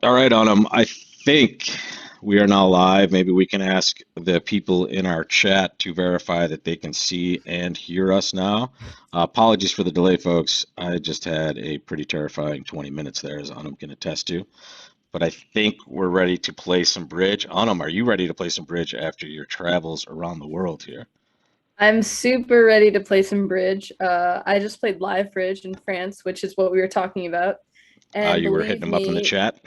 All right, Anam. I think we are now live. Maybe we can ask the people in our chat to verify that they can see and hear us now. Apologies for the delay, folks. I just had a pretty terrifying 20 minutes there, as Anam can attest to. But I think we're ready to play some bridge. Anam, are you ready to play some bridge after your travels around the world here? I'm super ready to play some bridge. I just played live bridge in France, which is what we were talking about. And You were hitting believe them up in the me, chat.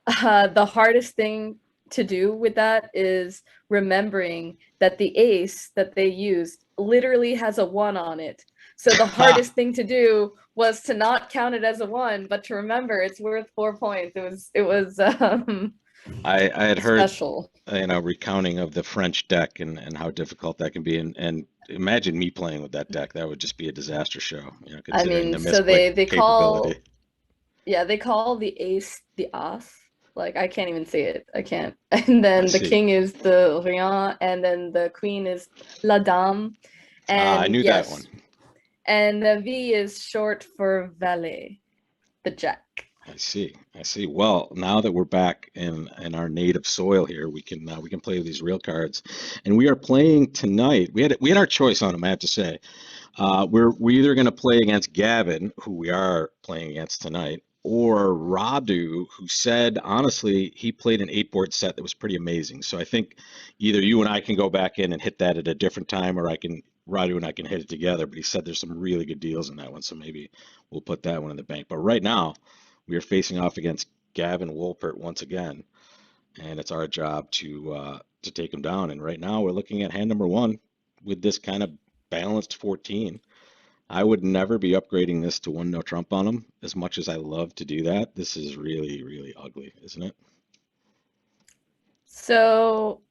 the hardest thing to do with that is remembering that the ace that they used literally has a one on it. So the hardest thing to do was to not count it as a one, but to remember it's worth 4 points. It was I had heard, special. recounting of the French deck and how difficult that can be, and imagine me playing with that deck. That would just be a disaster show, I considering mean, the so misclick they capability. call yeah, they call the ace the as. Like I can't even say it. I can't. And I then the see. king is the rien, and then the queen is la dame. I And knew that one. yes, and the V is short for valet, the jack. I see. I see. Well, now that we're back in our native soil here, we can play with these real cards, and we are playing tonight. We had our choice on them, I have to say. We're either going to play against Gavin, who we are playing against tonight, or Radu, who said honestly he played an eight-board set that was pretty amazing. So I think either you and I can go back in and hit that at a different time, or Radu and I can hit it together. But he said there's some really good deals in that one, so maybe we'll put that one in the bank. But right now, we are facing off against Gavin Wolpert once again, and it's our job to take him down. And right now, we're looking at hand number one with this kind of balanced 14. I would never be upgrading this to one no Trump on him. As much as I love to do that, this is really, really ugly, isn't it? So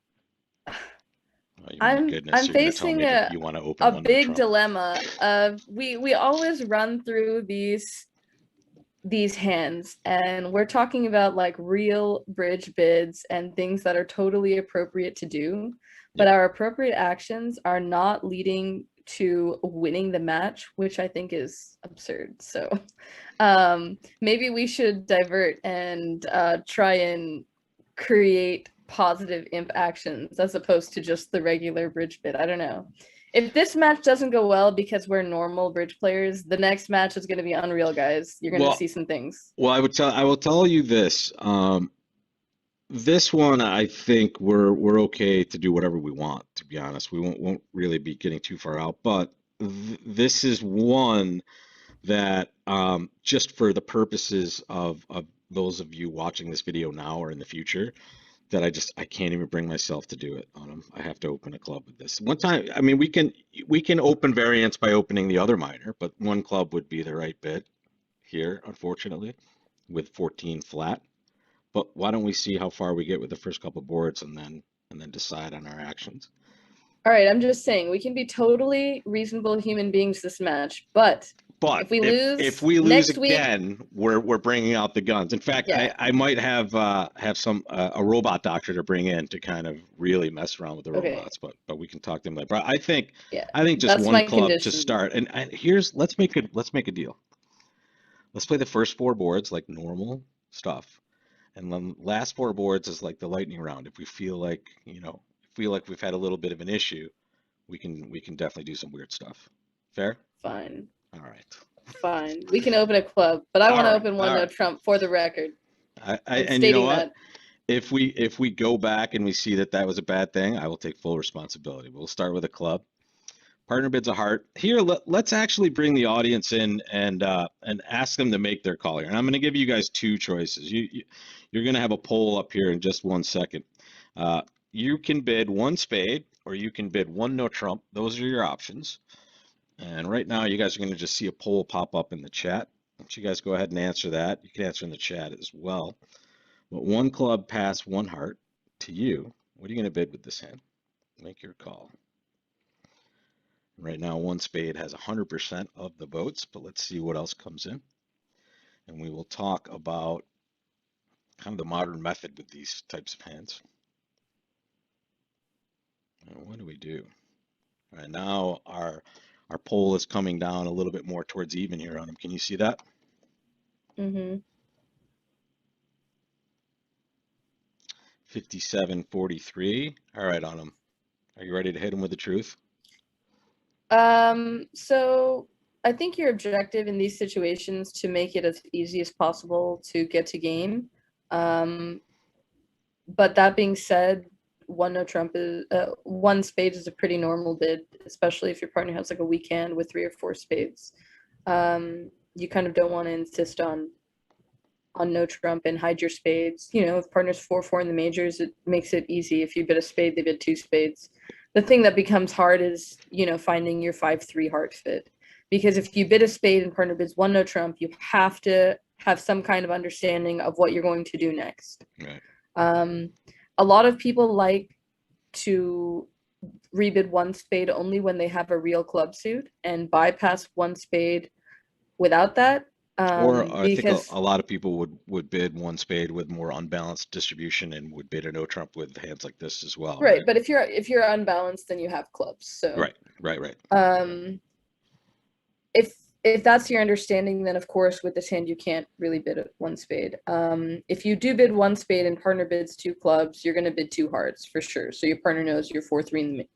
Oh, my goodness, I'm you're gonna tell facing me that you want to a open one no big Trump. dilemma of we always run through these hands, and we're talking about like real bridge bids and things that are totally appropriate to do, but Yep. our appropriate actions are not leading to winning the match, which I think is absurd. So maybe we should divert and try and create positive imp actions as opposed to just the regular bridge bid. I don't know. If this match doesn't go well because we're normal bridge players, the next match is going to be unreal, guys. You're going to Well, see some things. well, I will tell you this. This one, I think we're okay to do whatever we want, to be honest. We won't really be getting too far out, but this is one that just for the purposes of those of you watching this video now or in the future, that I can't even bring myself to do it on them. I have to open a club with this. One time, I mean, we can open variants by opening the other minor, but one club would be the right bid here, unfortunately, with 14 flat. But why don't we see how far we get with the first couple boards and then decide on our actions? All right, I'm just saying we can be totally reasonable human beings this match, but But if we if lose we lose next week, again, we're bringing out the guns. In fact, yeah, I might have some a robot doctor to bring in to kind of really mess around with the okay, robots. But we can talk to them later. But yeah, I think just that's one my club to condition. start. And here's let's make a deal. Let's play the first four boards like normal stuff, and then last four boards is like the lightning round. If we feel like we've had a little bit of an issue, we can definitely do some weird stuff. Fair? Fine, All right. fine. We can open a club, but I want All to right. open one All no right. Trump for the record. I'm And you know stating what? that. If we go back and we see that that was a bad thing, I will take full responsibility. We'll start with a club. Partner bids a heart. Here, let's actually bring the audience in and ask them to make their call here. And I'm going to give you guys two choices. You're going to have a poll up here in just 1 second. Uh, you can bid one spade, or you can bid one no trump. Those are your options. And right now, you guys are going to just see a poll pop up in the chat. Why don't you guys go ahead and answer that? You can answer in the chat as well. But one club pass, one heart to you. What are you going to bid with this hand? Make your call. Right now, one spade has 100% of the votes, but let's see what else comes in. And we will talk about kind of the modern method with these types of hands. And what do we do? All right, now our poll is coming down a little bit more towards even here on them. Can you see that? Mm-hmm. 57-43. All right, Anam. Are you ready to hit him with the truth? So I think your objective in these situations to make it as easy as possible to get to game. Um, but that being said, one no trump is one spade is a pretty normal bid, especially if your partner has like a weak hand with 3 or 4 spades. You kind of don't want to insist on no trump and hide your spades. You know, if partner's 4-4 in the majors, it makes it easy. If you bid a spade, they bid 2 spades. The thing that becomes hard is, you know, finding your 5-3 heart fit. Because if you bid a spade and partner bids one no trump, you have to have some kind of understanding of what you're going to do next. Right. Um, a lot of people like to rebid one spade only when they have a real club suit and bypass one spade without that. Or I think Because a lot of people would bid one spade with more unbalanced distribution and would bid a no trump with hands like this as well, right, right? but if you're unbalanced, then you have clubs. So Right, right, right. um, if if that's your understanding, then of course with this hand you can't really bid one spade. If you do bid one spade and partner bids 2 clubs, you're going to bid 2 hearts for sure. So your partner knows you're 4-3 Gotcha.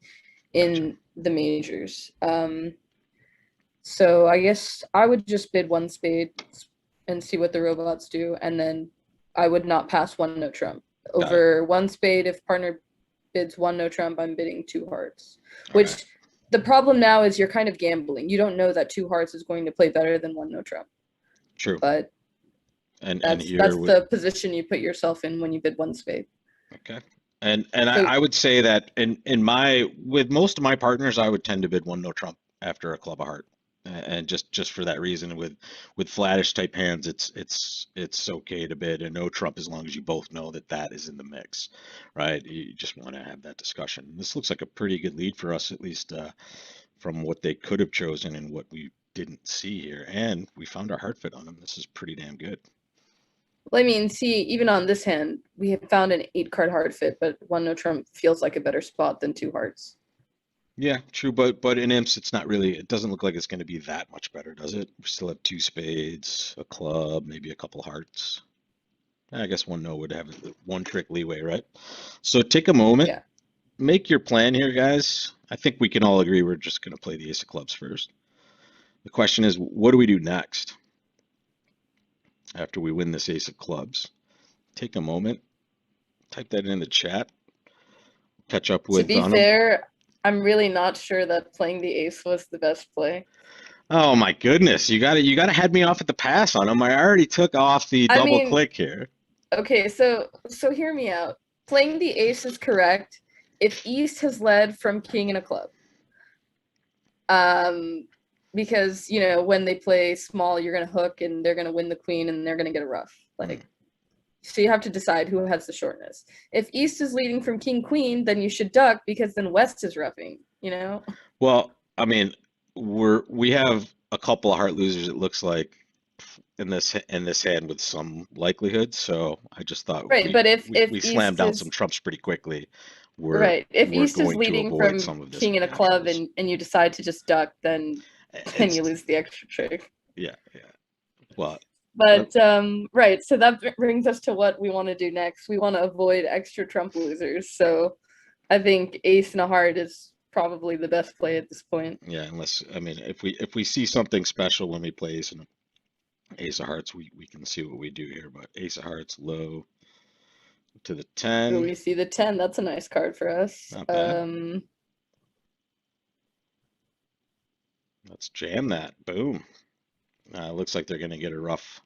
in the majors. So I guess I would just bid one spade and see what the robots do, and then I would not pass one no trump. Got it. Over one spade, if partner bids one no trump, I'm bidding 2 hearts. All right. Which the problem now is you're kind of gambling. You don't know that 2 hearts is going to play better than one no trump. True. But And that's here that's with the position you put yourself in when you bid one spade. okay. And So I would say that in my with most of my partners, I would tend to bid one no trump after a club of heart. And just for that reason, with flattish type hands, it's okay to bid a no trump as long as you both know that that is in the mix, right? You just want to have that discussion. This looks like a pretty good lead for us, at least from what they could have chosen and what we didn't see here. And we found our heart fit on them. This is pretty damn good. well, I mean, see, even on this hand, we have found an 8 card hard fit, but one no trump feels like a better spot than 2 hearts. Yeah, true, but in imps, it's not really. It doesn't look like it's going to be that much better, does it? We still have 2 spades, a club, maybe a couple hearts. I guess one no would have one trick leeway, right? So take a moment, Yeah. make your plan here, guys. I think we can all agree we're just going to play the ace of clubs first. The question is, what do we do next after we win this ace of clubs? Take a moment, type that in the chat. Catch up To with be Dunham. fair, I'm really not sure that playing the ace was the best play. Oh my goodness, you got to head me off at the pass on him. I already took off the I double mean, click here. okay, so hear me out. Playing the ace is correct if East has led from king and a club. Um, because you know when they play small, you're gonna hook and they're gonna win the queen and they're gonna get a rough. Hmm. Like so, you have to decide who has the shortness. If East is leading from king queen, then you should duck because then West is roughing. You know. Well, I mean, we have a couple of heart losers, it looks like, in this hand with some likelihood. So I just thought if Right, but if we slammed East down some is trumps pretty quickly, we're right, if we're East is going to leading avoid from some of this king and a club naturals. and you decide to just duck, then you It's lose the extra trick. yeah, yeah. Well, let But right, so that brings us to what we want to do next. We want to avoid extra trump losers. So I think ace and a heart is probably the best play at this point. yeah, unless I mean if we see something special when we play ace of hearts, we can see what we do here. But ace of hearts low to the Ooh, 10, we see the 10. That's a nice card for us. not bad. Let's jam that. Boom. Looks like they're gonna get a rough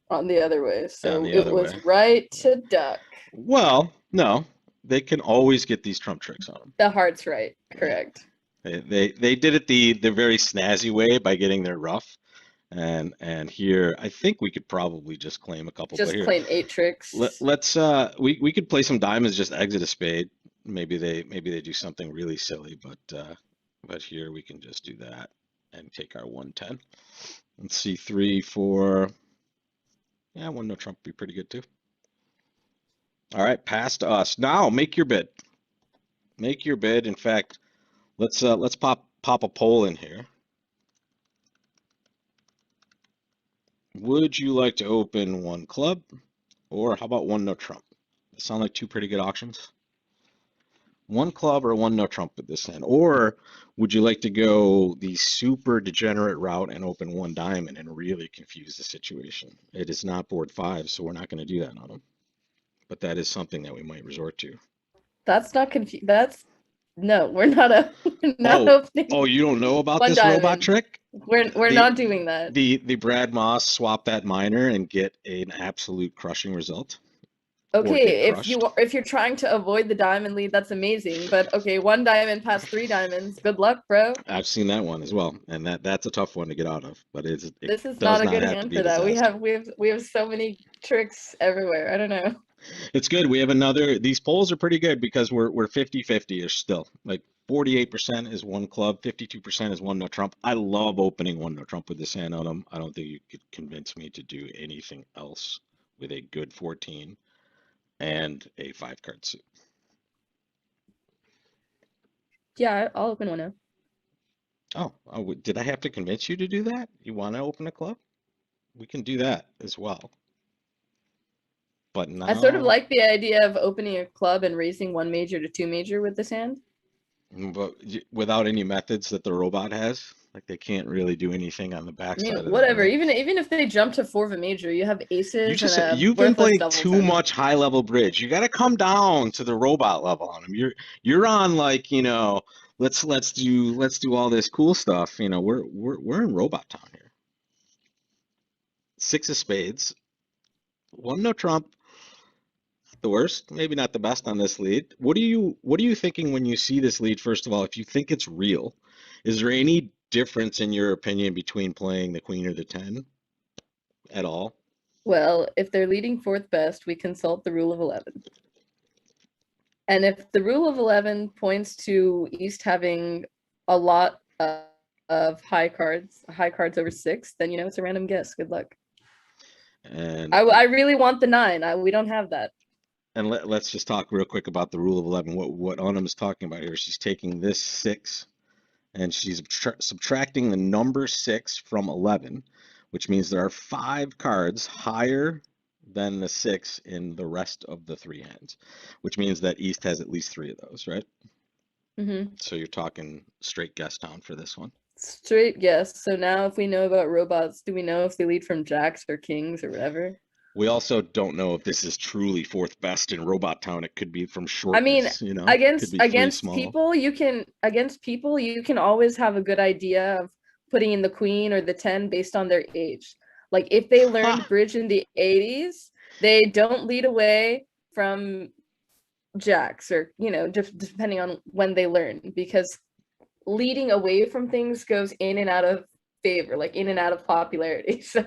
On the other way. on So the it other was way. right to duck. Well, no, they can always get these trump tricks on them. The heart's right. Yeah, Correct. they did it the very snazzy way by getting their rough, and here I think we could probably just claim a couple. But Just here, claim 8 tricks. let's we could play some diamonds, just exit a spade. Maybe they do something really silly, but here we can just do that and take our 110. Let's see, 3, 4. Yeah, one no trump would be pretty good too. All right, pass to us. Now make your bid. Make your bid. In fact, let's pop a poll in here. Would you like to open one club, or how about one no trump? Sound like two pretty good options? One club or one no trump with this hand? Or would you like to go the super degenerate route and open one diamond and really confuse the situation? It is not board five, so we're not going to do that on them. But that is something that we might resort to. That's not confused. That's no, we're not we're not Oh, opening oh, you don't know about one this robot diamond. trick? We're The not doing that. the Brad Moss swap that minor and get an absolute crushing result or get Okay, crushed. if you're trying to avoid the diamond lead, that's amazing. But okay, one diamond past three diamonds. Good luck, bro. I've seen that one as well, and that's a tough one to get out of, but it This is not does a not good have to hand be a for that. disaster. We have so many tricks everywhere. I don't know. It's good. We have another. These polls are pretty good because we're 50-50-ish still. Like 48% is one club, 52% is one no trump. I love opening one no trump with this hand on them. I don't think you could convince me to do anything else with a good 14 and a five card suit. Yeah, I'll open one now. Oh, did I have to convince you to do that? You want to open a club? We can do that as well. But I sort of now, like the idea of opening a club and raising one major to two major with this hand. but without any methods that the robot has, like they can't really do anything on the I mean, backside of that, whatever. right? Even if they jump to four of a major, you have aces and a You've been worthless playing too doubleton. much high level bridge. You got to come down to the robot level on them. You're on like, let's do all this cool stuff. We're in robot town here. Six of spades, one no trump, the worst, maybe not the best on this lead. What are you thinking when you see this lead, first of all, if you think it's real? Is there any difference in your opinion between playing the queen or the 10 at all? Well, if they're leading fourth best, we consult the rule of 11. And if the rule of 11 points to East having a lot of high cards over six, then it's a random guess. Good luck. And I really want the nine. We don't have that. and let's just talk real quick about the rule of 11. What Anam is talking about here, she's taking this six and she's subtracting the number six from 11, which means there are five cards higher than the six in the rest of the three hands, which means that East has at least three of those, right? Mm-hmm. So you're talking straight guess town for this one. Straight guess. So now if we know about robots, do we know if they lead from jacks or kings or whatever? We also don't know if this is truly fourth best in Robot Town. It could be from I mean, shortness, could against be three against small. people, you can always have a good idea of putting in the queen or the 10 based on their age. Like if they learned Ha! bridge in the 80s, they don't lead away from jacks or just depending on when they learn, because leading away from things goes in and out of favor, like in and out of popularity. So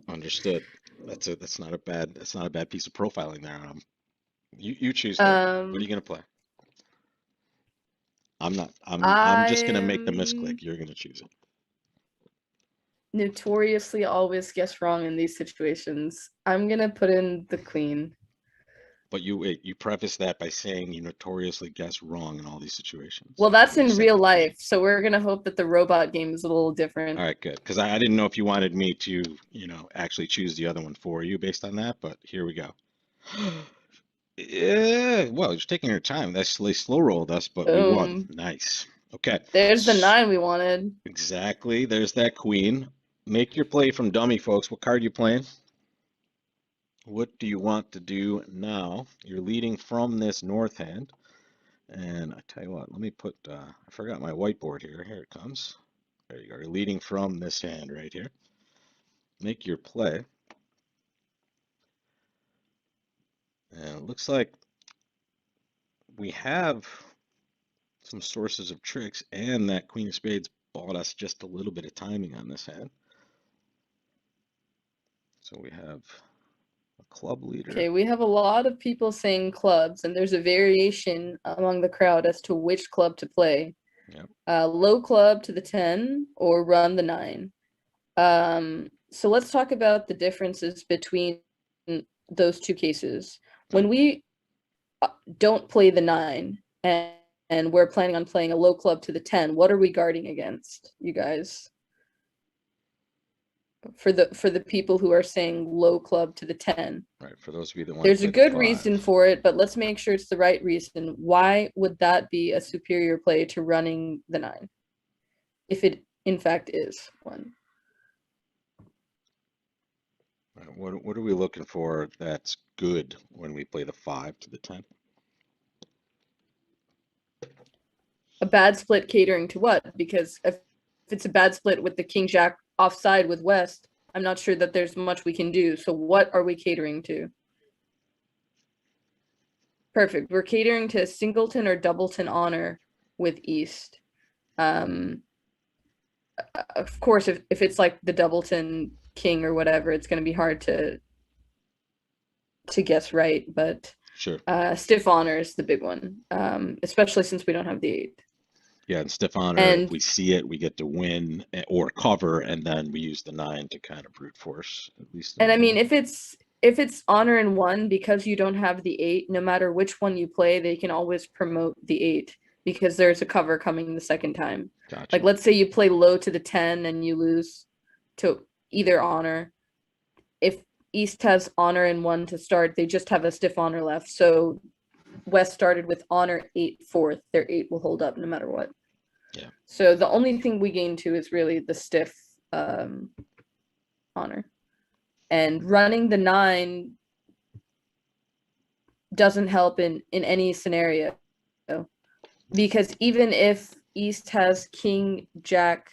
Understood. That's not a bad piece of profiling there. You choose though. What are you um gonna play? I'm not. I'm just gonna make the I'm misclick. You're gonna choose it. notoriously always guess wrong in these situations. I'm gonna put in the queen. But you preface that by saying you notoriously guess wrong in all these situations. Well, that's When you in said real the queen. life, so we're gonna hope that the robot game is a little different. All right, good. Because I didn't know if you wanted me to, actually choose the other one for you based on that. But here we go. Yeah, well, you're taking your time. They slow rolled us, but we won. Boom. Nice. Okay. There's the 9 we wanted. Exactly. There's that queen. Make your play from dummy, folks. What card you playing? What do you want to do now? You're leading from this north hand. And I tell you what, let me put, I forgot my whiteboard here. Here it comes. There you go. You're leading from this hand right here. Make your play. And it looks like we have some sources of tricks, and that Queen of Spades bought us just a little bit of timing on this hand. So we have a club leader. Okay, we have a lot of people saying clubs, and there's a variation among the crowd as to which club to play. Yep. Low club to the 10 or run the 9. So let's talk about the differences between those two cases. When we don't play the 9 and we're planning on playing a low club to the 10, what are we guarding against, you guys? for the people who are saying low club to the 10. Right, for those of you that want to There's a play the good reason 5. for it, but let's make sure it's the right reason. Why would that be a superior play to running the 9? If it in fact is one. Right, what are we looking for that's good when we play the 5 to the 10? A bad split catering to what? Because if it's a bad split with the king jack offside with West, I'm not sure that there's much we can do. So what are we catering to? Perfect. We're catering to singleton or doubleton honor with East. Of course, if it's like the doubleton king or whatever, it's going to be hard to guess right. But Sure. stiff honor is the big one, especially since we don't have the 8. Yeah, and stiff honor, if And we see it, we get to win or cover, and then we use the 9 to kind of brute force, at least in and the I mean, middle. if it's honor in 1, because you don't have the 8, no matter which one you play, they can always promote the 8 because there's a cover coming the second time. Like, Gotcha. let's say you play low to the 10 and you lose to either honor. If East has honor in 1 to start, they just have a stiff honor left. So West started with honor 8 4th. Their 8 will hold up no matter what. Yeah. So the only thing we gain to is really the stiff honor. And running the 9 doesn't help in any scenario, because even if East has king jack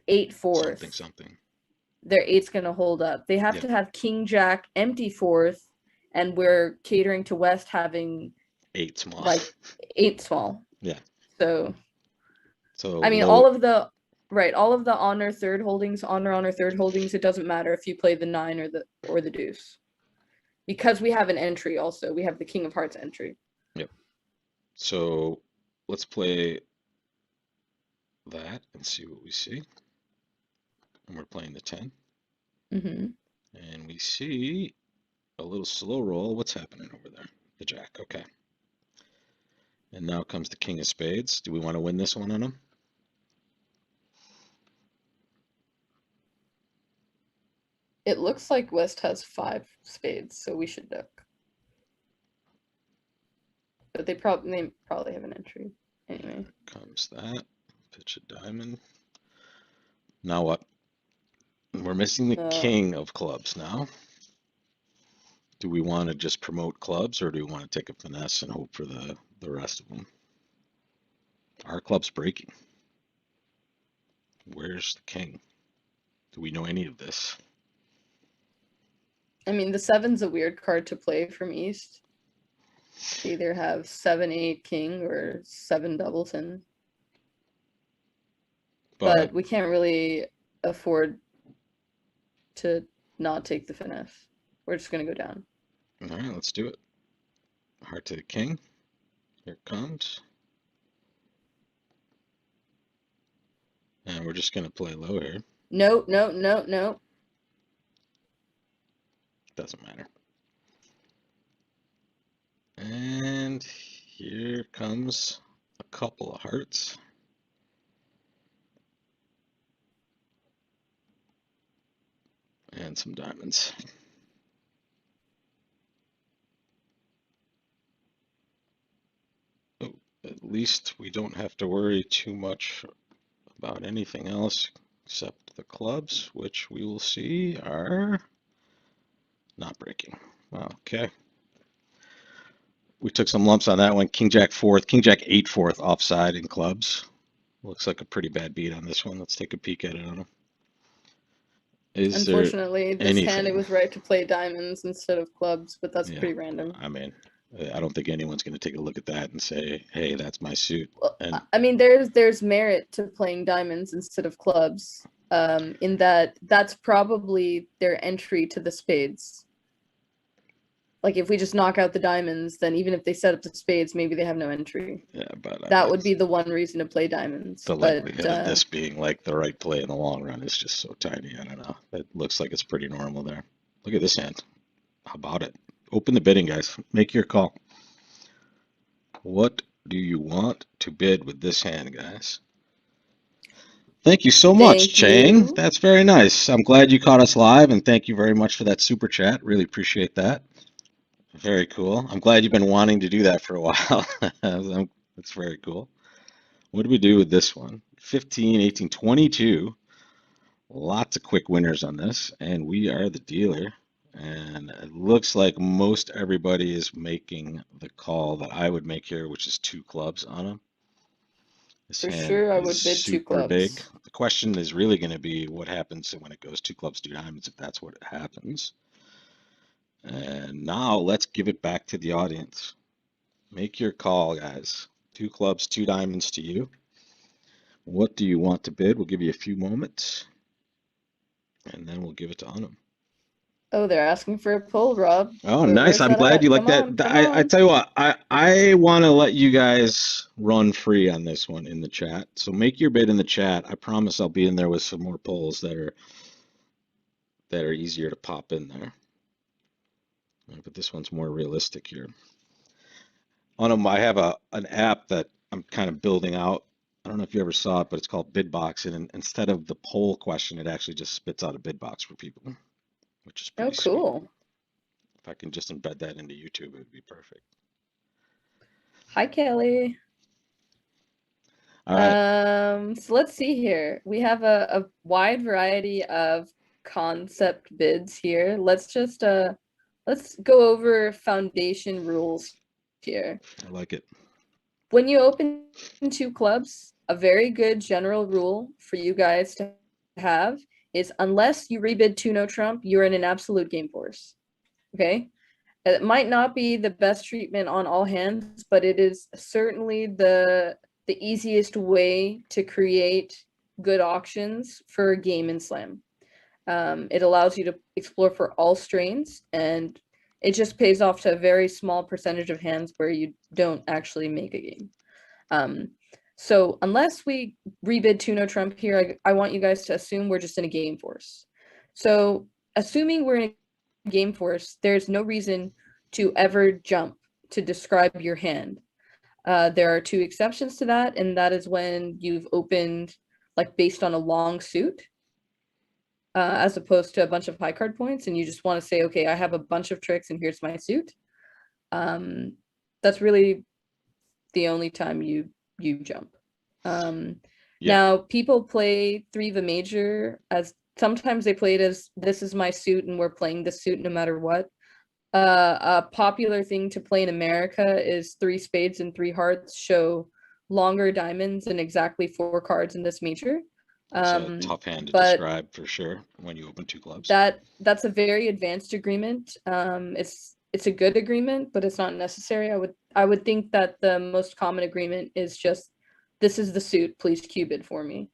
8 Something, 4th, something. their 8's going to hold up. They have Yeah. to have king jack empty 4th, and we're catering to West having 8 small. like 8 small. Yeah. So So I mean, low. all of the honor third holdings, honor third holdings, it doesn't matter if you play the 9 or the deuce. Because we have an entry also. We have the king of hearts entry. Yep. So let's play that and see what we see. And we're playing the 10. Mm-hmm. And we see a little slow roll. What's happening over there? The jack. Okay. And now comes the king of spades. Do we want to win this one on him? It looks like West has 5 spades, so we should duck. But they probably have an entry. Anyway. Comes that. Pitch a diamond. Now what? We're missing the king of clubs now. Do we want to just promote clubs, or do we want to take a finesse and hope for the rest of them? Our club's breaking. Where's the king? Do we know any of this? I mean, the 7's a weird card to play from East. They either have 7-8 king or 7 doubleton. But we can't really afford to not take the finesse. We're just going to go down. All right, let's do it. Heart to the king. Here it comes. And we're just going to play low here. No, no, no, no. Doesn't matter. And here comes a couple of hearts. And some diamonds. Oh, at least we don't have to worry too much about anything else except the clubs, which we will see are not breaking. Okay. We took some lumps on that one. King Jack 4th, King Jack 8 4th offside in clubs. Looks like a pretty bad beat on this one. Let's take a peek at it on him. Is there Unfortunately, this hand it anything? was right to play diamonds instead of clubs, but that's pretty random. I mean, I don't think anyone's going to take a look at that and say, "Hey, that's my suit." Well, And I mean, there's merit to playing diamonds instead of clubs, in that that's probably their entry to the spades. Like, if we just knock out the diamonds, then even if they set up the spades, maybe they have no entry. yeah, but That would be the one reason to play diamonds. the But likelihood of this being like the right play in the long run is just so tiny. I don't know. It looks like it's pretty normal there. Look at this hand. How about it? Open the bidding, guys. Make your call. What do you want to bid with this hand, guys? Thank you so much, Thank Chang. you. That's very nice. I'm glad you caught us live, and thank you very much for that super chat. Really appreciate that. Very cool. I'm glad you've been wanting to do that for a while. That's very cool. What do we do with this one? 15, 18, 22. Lots of quick winners on this, and we are the dealer. And it looks like most everybody is making the call that I would make here, which is two clubs on them. This For hand sure, I is would bid two super big. clubs. The question is really going to be what happens when it goes two clubs, two diamonds, if that's what happens. And now let's give it back to the audience. Make your call, guys. Two clubs, two diamonds to you. What do you want to bid? We'll give you a few moments, and then we'll give it to Anam. Oh, they're asking for a pull, Rob. Oh, nice. Where's I'm that glad you at? like Come that. on, come I on. tell you what, I want to let you guys run free on this one in the chat. So make your bid in the chat. I promise I'll be in there with some more polls that are easier to pop in there. But this one's more realistic here. On them, I have an app that I'm kind of building out. I don't know if you ever saw it, but it's called Bidbox, and instead of the poll question, it actually just spits out a bid box for people, which is Oh, pretty sweet. cool. If I can just embed that into YouTube, it would be perfect. Hi, Kelly. All right. So let's see here. We have a wide variety of concept bids here. Let's go over foundation rules here. I like it. When you open two clubs, a very good general rule for you guys to have is unless you rebid two no trump, you're in an absolute game force. Okay? It might not be the best treatment on all hands, but it is certainly the easiest way to create good auctions for a game in Slam. It allows you to explore for all strains, and it just pays off to a very small percentage of hands where you don't actually make a game. Um, so unless we rebid two no trump here, I want you guys to assume we're just in a game force. So assuming we're in a game force, there's no reason to ever jump to describe your hand. There are two exceptions to that, and that is when you've opened like based on a long suit, as opposed to a bunch of high card points, and you just want to say, okay, I have a bunch of tricks and here's my suit. Um, that's really the only time you jump. Um, Yeah. Now people play three of a major as sometimes they play it as this is my suit and we're playing this suit no matter what. A popular thing to play in America is three spades and three hearts show longer diamonds and exactly four cards in this major. It's a tough hand to But describe for sure when you open two clubs. that's a very advanced agreement. It's a good agreement, but it's not necessary. I would think that the most common agreement is just this is the suit, please cube it for me.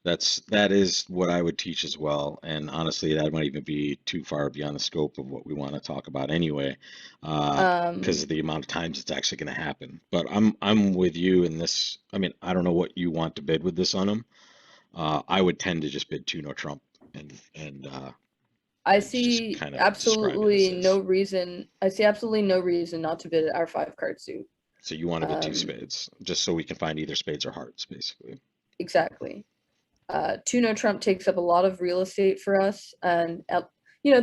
That is what I would teach as well. And honestly, that might even be too far beyond the scope of what we want to talk about anyway, because of Um, the amount of times it's actually going to happen. But I'm with you in this. I mean, I don't know what you want to bid with this on them. I would tend to just bid two no Trump and and uh, I and just see kind of describe it as absolutely no is. reason. I see absolutely no reason not to bid our five card suit. So you want to bid two Um, spades, just so we can find either spades or hearts, basically. exactly. Two no Trump takes up a lot of real estate for us, and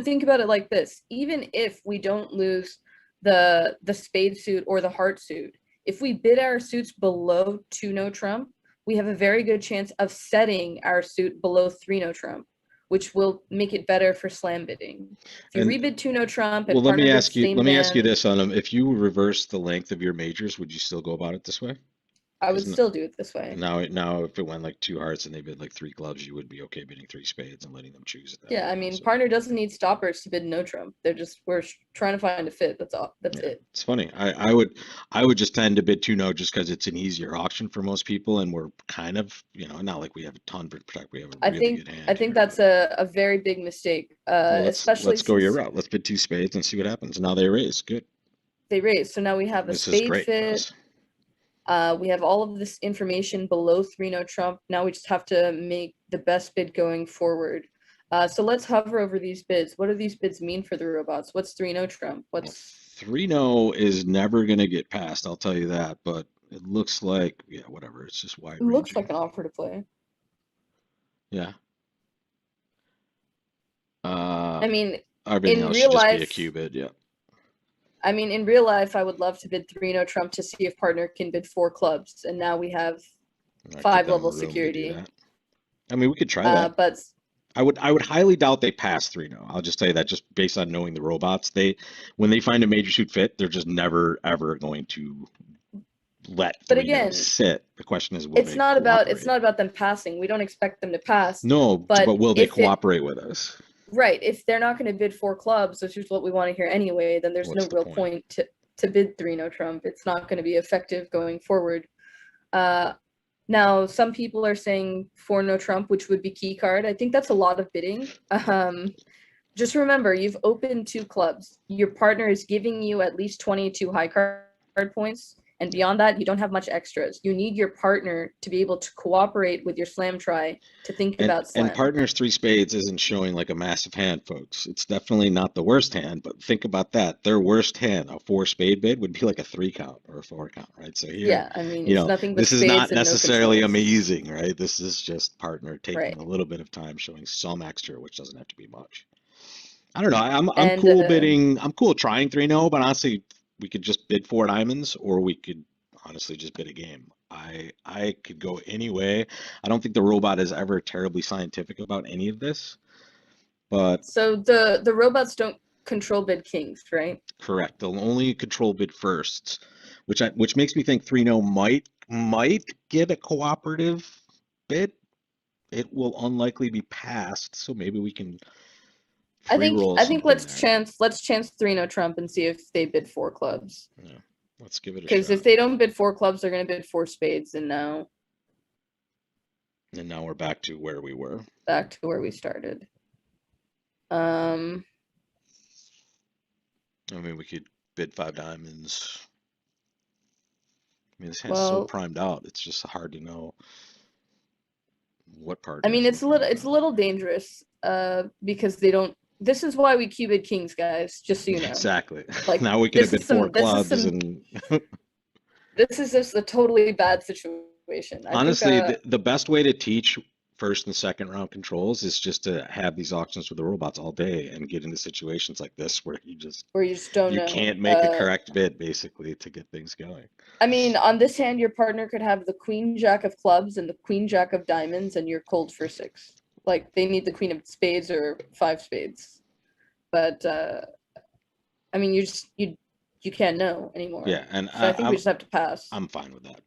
think about it like this: even if we don't lose the spade suit or the heart suit, if we bid our suits below two no Trump, we have a very good chance of setting our suit below three no Trump, which will make it better for slam bidding. If you And rebid two no Trump well, and partnered with the same let me ask you band, this on them. If you reverse the length of your majors, would you still go about it this way? I Because would still do it this way. now if it went like two hearts and they bid like three clubs, you would be okay bidding three spades and letting them choose at that Yeah, I point mean, also. partner doesn't need stoppers to bid no Trump. We're trying to find a fit. That's all. That's Yeah, it. it's funny. I would just tend to bid two no just because it's an easier auction for most people, and we're kind of, not like we have a ton to protect. We have a I really think good I hand think here, that's but a very big mistake, well, especially let's go your since route. Let's bid two spades and see what happens. Now they raise. Good. they raised. So now we have a This is spade great for fit. us. We have all of this information below three no Trump. Now we just have to make the best bid going forward. So let's hover over these bids. What do these bids mean for the robots? What's three no Trump? Well, What's 3-0 is never going to get passed, I'll tell you that. But it looks like, yeah, whatever. It's just wide it looks like ranging. an offer to play. Yeah. I mean, Everything in else should real just be a life, Q bid. Yeah. in real life, I would love to bid 3-no trump to see if partner can bid 4 clubs, and now we have Give five them level room to do security. that. I mean, we could try that. But I would highly doubt they pass 3-0. I'll just tell you that just based on knowing the robots. When they find a major suit fit, they're just never ever going to let but 3-0 again, sit. The question is, will it's they not about it's cooperate? not about them passing. We don't expect them to pass, No, but but will they if it cooperate with us? right, if they're not going to bid 4 clubs, which is what we want to hear anyway, then there's What's no the real point? point to bid 3-no trump. It's not going to be effective going forward. Uh, Now, some people are saying 4-no trump, which would be key card. I think that's a lot of bidding. Just remember, you've opened 2 clubs. Your partner is giving you at least 22 high card points. And Yeah. beyond that, you don't have much extras. You need your partner to be able to cooperate with your slam try to think about And slam. partners 3 spades isn't showing like a massive hand, folks. It's definitely not the worst hand, but think about that. Their worst hand, a 4 spade bid, would be like a 3 count or a 4 count, right? So here, Yeah, I mean, it's nothing but this is spades not and no necessarily controls. amazing, right? This is just partner taking Right. a little bit of time, showing some extra, which doesn't have to be much. I don't know. I'm And cool bidding. I'm cool trying 3-0, but honestly, we could just bid 4 diamonds, or we could honestly just bid a game. I could go any way. I don't think the robot is ever terribly scientific about any of this, but so the robots don't control bid kings, right? correct. They'll only control bid firsts, which makes me think 3-0 might get a cooperative bid. It will unlikely be passed, so maybe we can I free think roll I think something there. let's chance 3-no trump and see if they bid 4 clubs. Yeah, let's give it a Because if shot. they don't bid 4 clubs, they're going to bid 4 spades, and now And now we're back to where we were. back to where we started. Um, I mean, we could bid 5 diamonds. I mean, this hand's so well, primed out. It's just hard to know what I partner mean, is looking at it's a what. little dangerous. Because they don't. This is why we cubed kings, guys. Just so you know, Exactly. like Now we could have this bid is four some this is clubs, some and this is just a totally bad situation. I think honestly, the best way to teach first and second round controls is just to have these auctions with the robots all day and get into situations like this where where you just don't you know. can't make a correct bid basically to get things going. I mean, on this hand, your partner could have the queen jack of clubs and the queen jack of diamonds, and you're cold for 6. Like they need the queen of spades or 5 spades. But I mean, you can't know anymore. Yeah, and So I think we just have to pass. I'm fine with that.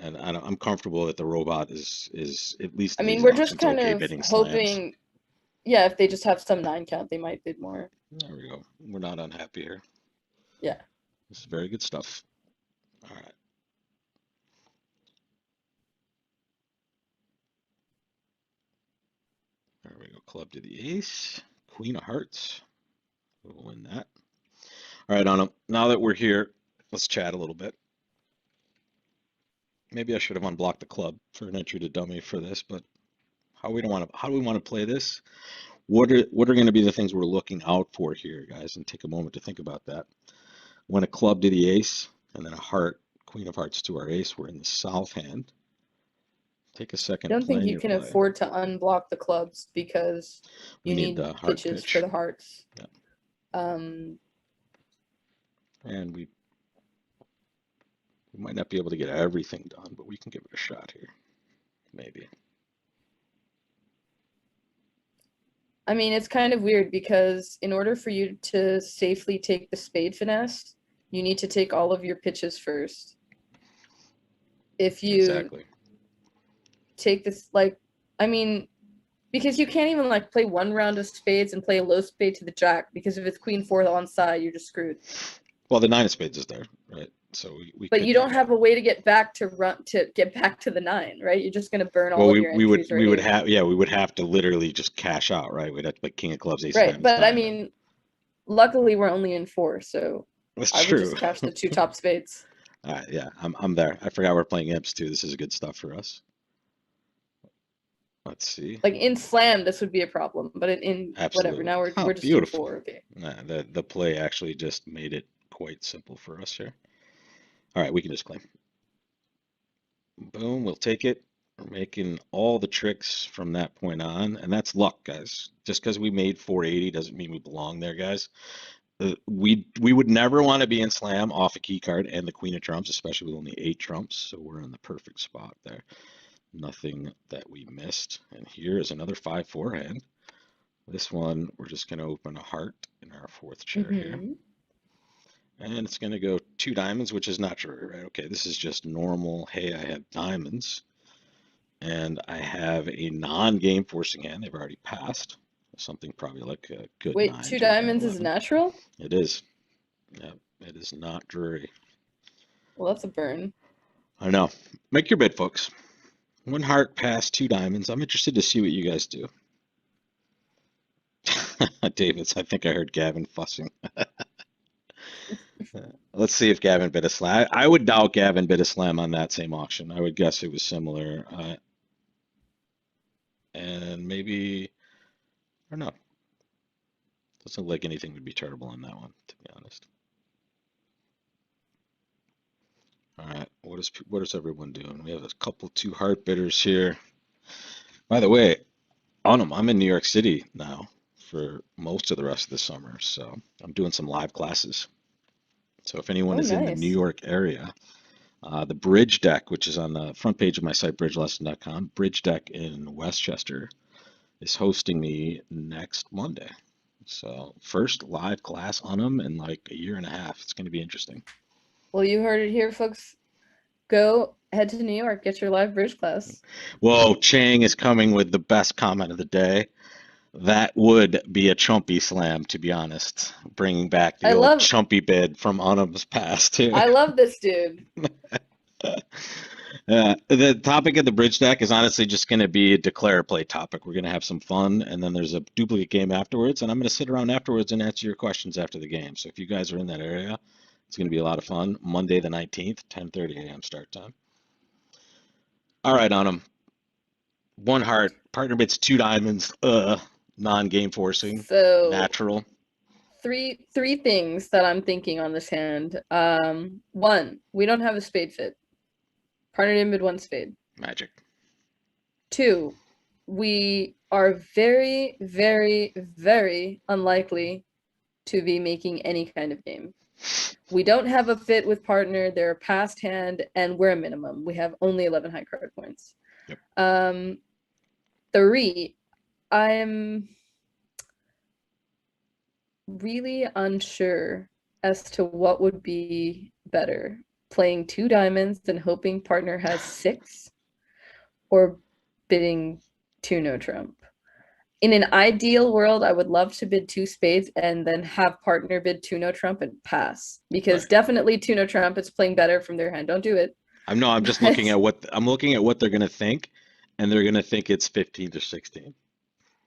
And I'm comfortable that the robot is at least I in mean, these we're just auctions kind okay of bidding slams. hoping, yeah, if they just have some 9 count, they might bid more. There we go. We're not unhappy here. Yeah. This is very good stuff. All right. There we go. Club to the ace. Queen of hearts. We'll win that. All right, Anam. Now that we're here, let's chat a little bit. Maybe I should have unblocked the club for an entry to dummy for this, but how do we want to play this? What are going to be the things we're looking out for here, guys? And take a moment to think about that. When a club to the ace, and then a heart, queen of hearts to our ace, we're in the south hand. Take a I second, don't think plan you your can play. afford to unblock the clubs because We you need need the heart pitches for pitch. the hearts. Yeah. Um, And we might not be able to get everything done, but we can give it a shot here. Maybe. I mean, it's kind of weird because in order for you to safely take the spade finesse, you need to take all of your pitches first. If you Exactly. take this, like, I mean, because you can't even like play 1 round of spades and play a low spade to the jack because if it's queen 4 on side, you're just screwed. Well, the nine of spades is there, right? So we But could you do don't that. have a way to get back to the 9, right? You're just gonna burn all Well, of your entries right we would here. have we would have to literally just cash out, right? We'd have to like king of clubs, ace of Right. diamonds, But I diamond. mean, luckily we're only in 4, so That's I would true. just cash the 2 top spades. All right, yeah, I'm there. I forgot we're playing imps too. This is good stuff for us. Let's see. Like in slam, this would be a problem, but in whatever. Absolutely. Now Oh, we're just in beautiful. 4. Okay. The play actually just made it quite simple for us here. All right, we can just claim. Boom, we'll take it. We're making all the tricks from that point on, and that's luck, guys. Just because we made 480 doesn't mean we belong there, guys. We would never want to be in slam off a key card and the queen of trumps, especially with only 8 trumps. So we're in the perfect spot there. Nothing that we missed. And here is another 5-4 hand. This one, we're just going to open a heart in our fourth chair here. Mm-hmm. And it's going to go 2 diamonds, which is not true, right? Okay, this is just normal. Hey, I have diamonds. And I have a non-game forcing hand. They've already passed. Something probably like a good Wait, 9 two to a bad diamonds is 11. natural? It is. Yeah, it is not Drury. Well, that's a burn. I know. Make your bid, folks. 1 heart past 2 diamonds. I'm interested to see what you guys do. David's, I think I heard Gavin fussing. Let's see if Gavin bid a slam. I would doubt Gavin bid a slam on that same auction. I would guess it was similar. And maybe, I don't know. Doesn't look like anything would be terrible on that one, to be honest. All right, what is everyone doing? We have a couple 2 heart bidders here. By the way, Anam, I'm in New York City now for most of the rest of the summer, so I'm doing some live classes. So if anyone Oh, is in the New nice. York area, the Bridge Deck, which is on the front page of my site, bridgelesson.com, Bridge Deck in Westchester is hosting me next Monday. So first live class on them in like a year and a half. It's going to be interesting. Well, you heard it here, folks. Go head to New York, get your live bridge class. Whoa, Chang is coming with the best comment of the day. That would be a Chumpy slam, to be honest. Bringing back I the old love Chumpy bid from Autumn's past, too. I love this dude. The topic of the bridge deck is honestly just going to be a declare play topic. We're going to have some fun, and then there's a duplicate game afterwards, and I'm going to sit around afterwards and answer your questions after the game. So if you guys are in that area, it's going to be a lot of fun. Monday the 19th, 10:30 a.m. start time. All right, Autumn. 1 heart, partner bids 2 diamonds. Non-game forcing, So natural, three things that I'm thinking on this hand. One, we don't have a spade fit. Partner didn't bid 1 spade. magic. 2, we are very, very, very unlikely to be making any kind of game. We don't have a fit with partner. They're a past hand, and we're a minimum. We have only 11 high card points. Yep. 3, I'm really unsure as to what would be better, playing 2 diamonds and hoping partner has 6, or bidding 2 no trump. In an ideal world, I would love to bid 2 spades and then have partner bid 2 no trump and pass, because Right. definitely 2 no trump is playing better from their hand. Don't do it. I'm just looking at what they're going to think, and they're going to think it's 15 to 16.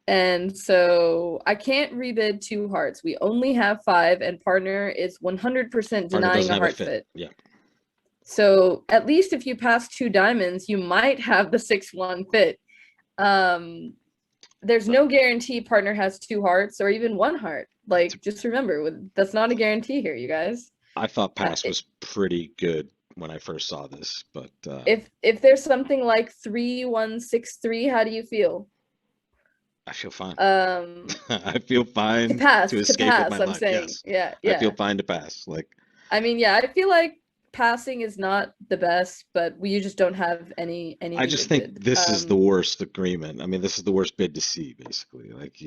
And so I can't rebid 2 hearts. We only have 5, and partner is 100% Partner denying doesn't a have a heart fit. fit. Yeah. So at least if you pass 2 diamonds, you might have the 6-1 fit. There's no guarantee partner has 2 hearts or even 1 heart. Like, just remember, that's not a guarantee here, you guys. I thought pass was pretty good when I first saw this, but if there's something like 3-1-6-3, how do you feel? I feel fine. Um, I feel fine to escape with my I'm life. saying. Yes. Yeah. I feel fine to pass. Like, I mean, yeah, I feel like passing is not the best, but you just don't have anything I just to think bid. this is the worst agreement. I mean, this is the worst bid to see, basically. Like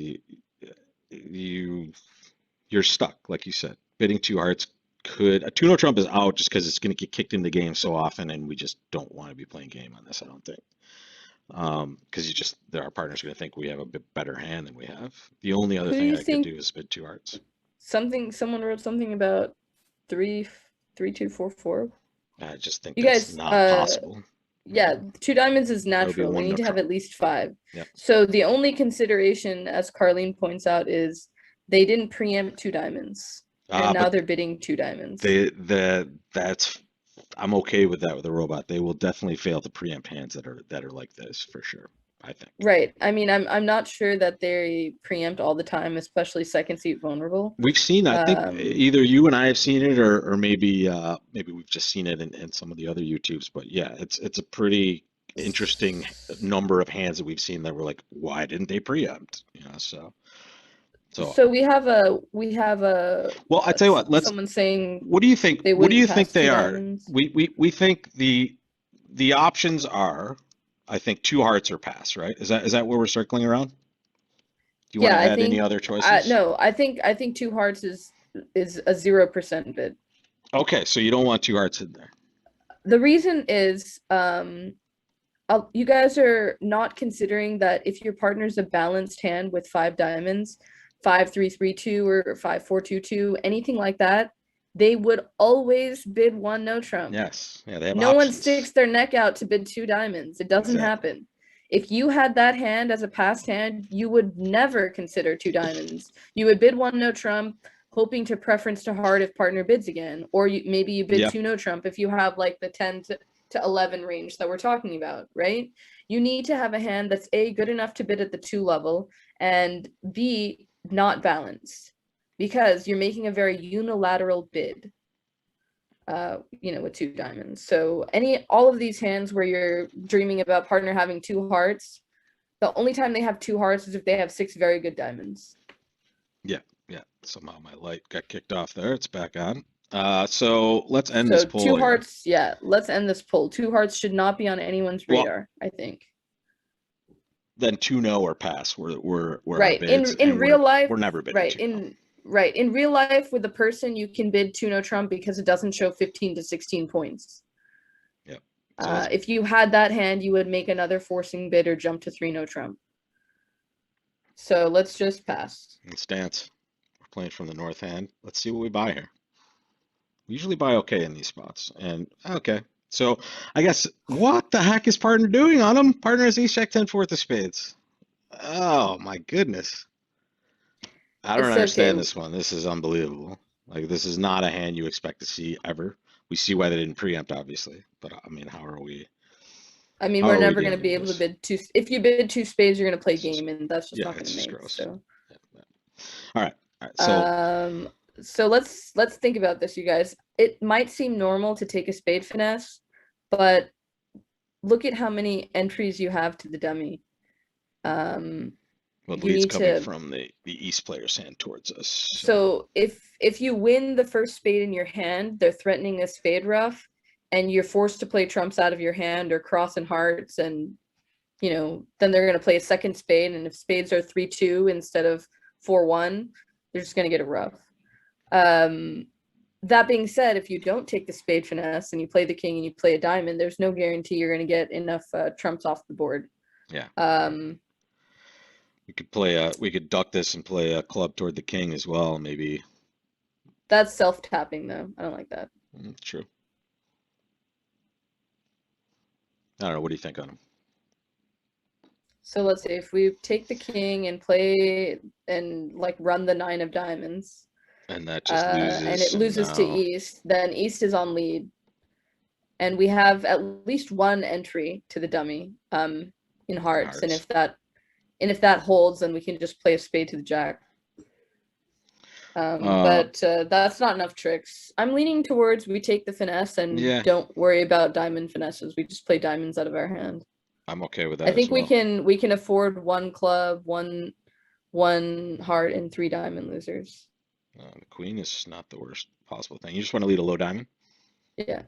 you're stuck, like you said. Bidding 2 hearts could a 2 no trump is out just because it's going to get kicked in the game so often, and we just don't want to be playing game on this. I don't think. Because our partner's going to think we have a bit better hand than we have. The only other Who do thing you I could think do is bid 2 hearts. someone wrote something about 3-2-4-4? I just think You that's guys, not possible. yeah, 2 diamonds is That would be natural. We 1 no need to have trump. at least 5. Yep. So the only consideration, as Carlene points out, is they didn't preempt 2 diamonds, and now But they're bidding 2 diamonds. I'm okay with that with a robot. They will definitely fail to preempt hands that are like this for sure, I think. Right. I mean, I'm not sure that they preempt all the time, especially second seat vulnerable. We've seen, I think either you and I have seen it, or maybe we've just seen it in some of the other YouTubes. But yeah, it's a pretty interesting number of hands that we've seen that were like, why didn't they preempt? So So we have a well, I tell you what, let's someone saying what do you think? they What do wouldn't you think pass they two are? diamonds. We think the options are, I think, two hearts or pass, right? Is that where we're circling around? Do you want Yeah, to I add any think other choices? no, I think two hearts is a 0% bid. Okay, so you don't want two hearts in there. The reason is you guys are not considering that if your partner's a balanced hand with five diamonds, 5-3-3-2 or 5-4-2-2, anything like that, they would always bid one no trump. Yes, yeah, they have No one options. sticks their neck out to bid two diamonds. It doesn't Exactly. happen. If you had that hand as a passed hand, you would never consider two diamonds. You would bid one no trump, hoping to preference to heart if partner bids again, or maybe you bid Yeah, two no trump if you have like the 10 to 11 range that we're talking about, right? You need to have a hand that's A, good enough to bid at the two level, and B, not balanced, because you're making a very unilateral bid with two diamonds. So all of these hands where you're dreaming about partner having two hearts, the only time they have two hearts is if they have six very good diamonds. yeah, yeah. Somehow my light got kicked off there. It's back on. So let's end this So poll two here. hearts, yeah, let's end this poll. Two hearts should not be on anyone's Well, radar, I think. then two no or pass were our Right. bids, In and real life, we're never bidding right. two no. In real life with a person you can bid two no trump because it doesn't show 15 to 16 points. Yep. So let's If you had that hand, you would make another forcing bid or jump to three no trump. So let's just pass. dance. We're playing from the north hand. Let's see what we buy here. We usually buy okay in these spots, and okay. So I guess what the heck is partner doing on him? Partner has ace jack 10 fourth of spades. Oh my goodness. I don't It's okay. understand this one. This is unbelievable. Like this is not a hand you expect to see ever. We see why they didn't preempt, obviously. But I mean, I mean, how we're are we never going to dealing be with able to this? bid two. If you bid two spades, you're going to play This is game, and that's just yeah, not going it's to just make. gross. So, Yeah, yeah. All right. All right. So um, so let's think about this, you guys. It might seem normal to take a spade finesse, but look at how many entries you have to the dummy. well, the You lead's need coming to. from the East player's hand towards us. So So if you win the first spade in your hand, they're threatening a spade ruff, and you're forced to play trumps out of your hand or cross and hearts, and then they're going to play a second spade. And if spades are 3-2 instead of 4-1, they're just going to get a rough. That being said, if you don't take the spade finesse and you play the king and you play a diamond, there's no guarantee you're going to get enough trumps off the board. yeah, Um, we could duck this and play a club toward the king as well. Maybe that's self-tapping, though. I don't like that. true. I don't know. What do you think on him? So let's say if we take the king and play and like run the 9 of diamonds, And that just loses. and it So loses to now East, then East is on lead. And we have at least one entry to the dummy in hearts. And hearts. if that holds, then we can just play a spade to the jack. Uh, But that's not enough tricks. I'm leaning towards we take the finesse and yeah, don't worry about diamond finesses. We just play diamonds out of our hand. I'm okay with that I as think we well. can afford one club, one heart, and three diamond losers. The queen is not the worst possible thing. You just want to lead a low diamond? Yeah.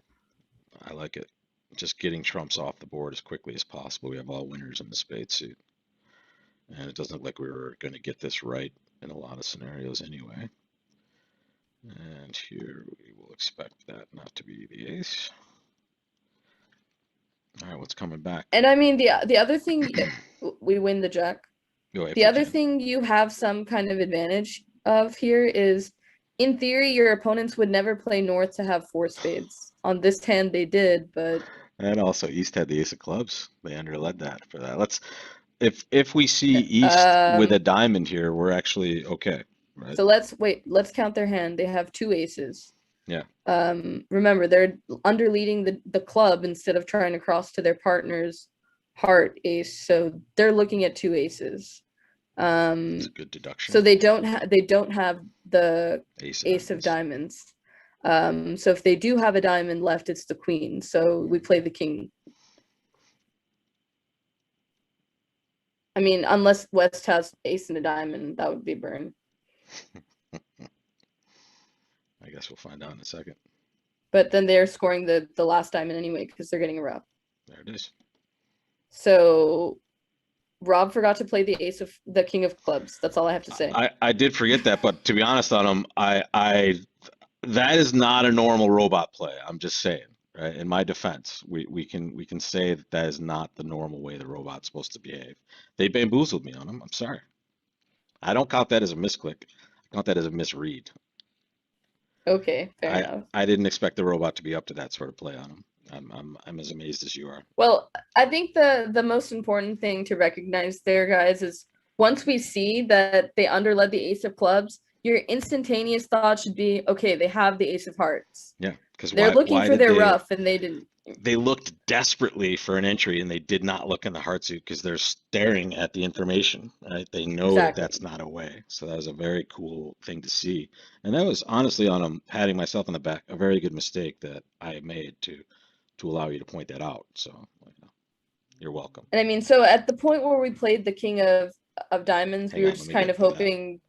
I like it. Just getting trumps off the board as quickly as possible. We have all winners in the spade suit. And it doesn't look like we were going to get this right in a lot of scenarios anyway. And here we will expect that not to be the ace. All right, what's coming back? And I mean the other thing, we win the jack. Go if The we other can. thing you have some kind of advantage of here is, in theory, your opponents would never play north to have four spades. On this hand, they did, but And also East had the ace of clubs. They underled that for that. If we see East with a diamond here, we're actually okay, right? so let's count their hand. They have two aces. Yeah. Remember, they're underleading the club instead of trying to cross to their partner's heart ace, so they're looking at two aces. It's a good deduction. So they don't have the Ace of of diamonds. diamonds. So if they do have a diamond left, it's the queen. So we play the king. I mean, unless West has ace and a diamond, that would be burn. I guess we'll find out in a second. But then they're scoring the last diamond anyway because they're getting a rough. There it is. So Rob forgot to play the king of clubs. That's all I have to say. I did forget that, but to be honest on him, I that is not a normal robot play. I'm just saying, right? In my defense, we can say that that is not the normal way the robot's supposed to behave. They bamboozled me on him. I'm sorry. I don't count that as a misclick. I count that as a misread. Okay, fair I enough. I didn't expect the robot to be up to that sort of play on him. I'm as amazed as you are. Well, I think the most important thing to recognize there, guys, is once we see that they underled the ace of clubs, your instantaneous thought should be, okay, they have the ace of hearts. Yeah, because They're looking why for did their rough, and they didn't. they looked desperately for an entry and they did not look in the heart suit because they're staring at the information, right? They know that Exactly. that's not a way. So that was a very cool thing to see. And that was honestly on patting myself on the back, a very good mistake that I made to allow you to point that out. So you're welcome. And I mean, so at the point where we played the king of diamonds, we Hang were on, let just me kind get of to that. hoping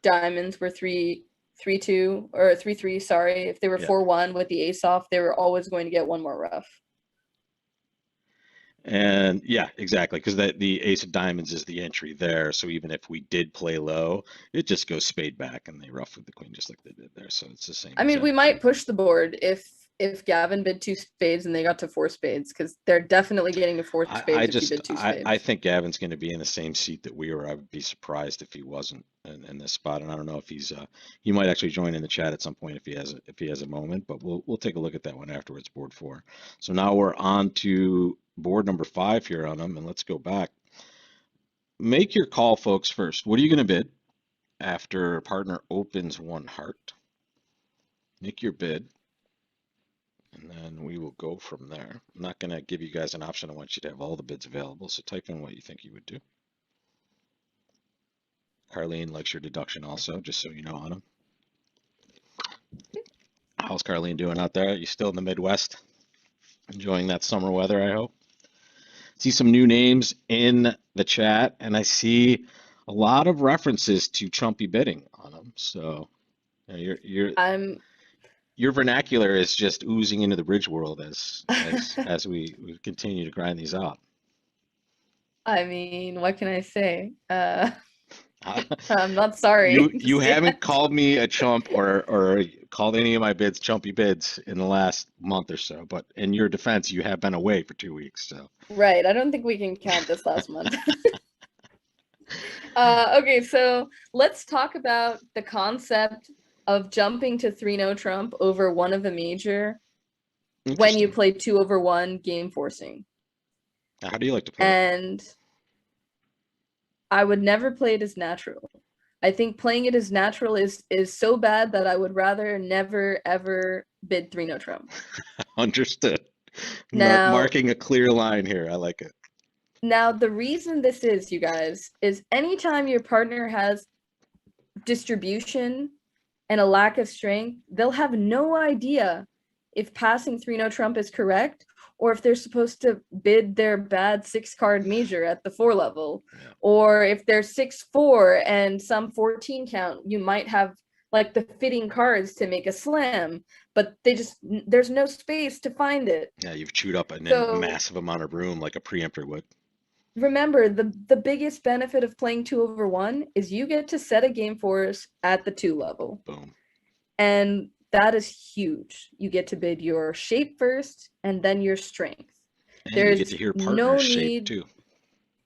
diamonds were 3-2 or 3-3, sorry. If they were Yeah. 4-1 with the ace off, they were always going to get one more rough. And yeah, exactly, because the ace of diamonds is the entry there. So even if we did play low, it just goes spade back and they rough with the queen just like they did there. So it's the same I mean, we exact thing. might push the board if Gavin bid 2 spades and they got to 4 spades, because they're definitely getting to four I spades if you just bid two I spades. think Gavin's going to be in the same seat that we were. I would be surprised if he wasn't in this spot. And I don't know if he might actually join in the chat at some point if he has a moment. But we'll take a look at that one afterwards. Board 4. So now we're on to board number 5 here on them, and let's go back. Make your call, folks. First, what are you going to bid after partner opens one heart? Make your bid. And then we will go from there. I'm not going to give you guys an option. I want you to have all the bids available. So type in what you think you would do. Carlene likes your deduction also, just so you know, Anam. How's Carlene doing out there? You still in the Midwest? Enjoying that summer weather, I hope. See some new names in the chat, and I see a lot of references to chumpy bidding on them. So I'm your vernacular is just oozing into the bridge world as we continue to grind these out. I mean, what can I say? I'm not sorry You just haven't yet. called me a chump or called any of my bids chumpy bids in the last month or so, but in your defense, you have been away for 2 weeks, so Right, I don't think we can count this last month. Okay, so let's talk about the concept of jumping to 3-no trump over one of a major when you interesting. play 2/1 game forcing. Now, how do you like to play it? And I would never play it as natural. I think playing it as natural is so bad that I would rather never ever bid 3-no trump. Understood. Now, Marking a clear line here. I like it. now the reason this is, you guys, is anytime your partner has distribution and a lack of strength, they'll have no idea if passing 3-no trump is correct or if they're supposed to bid their bad 6-card major at the 4 level, Yeah. or if they're 6-4 and some 14 count, you might have like the fitting cards to make a slam, but there's no space to find it. Yeah, you've chewed up a So massive amount of room like a preemptor would. remember, the biggest benefit of playing 2/1 is you get to set a game force at the 2 level. Boom. And that is huge. You get to bid your shape first and then your strength. And you get to There's hear partners no shape need, too.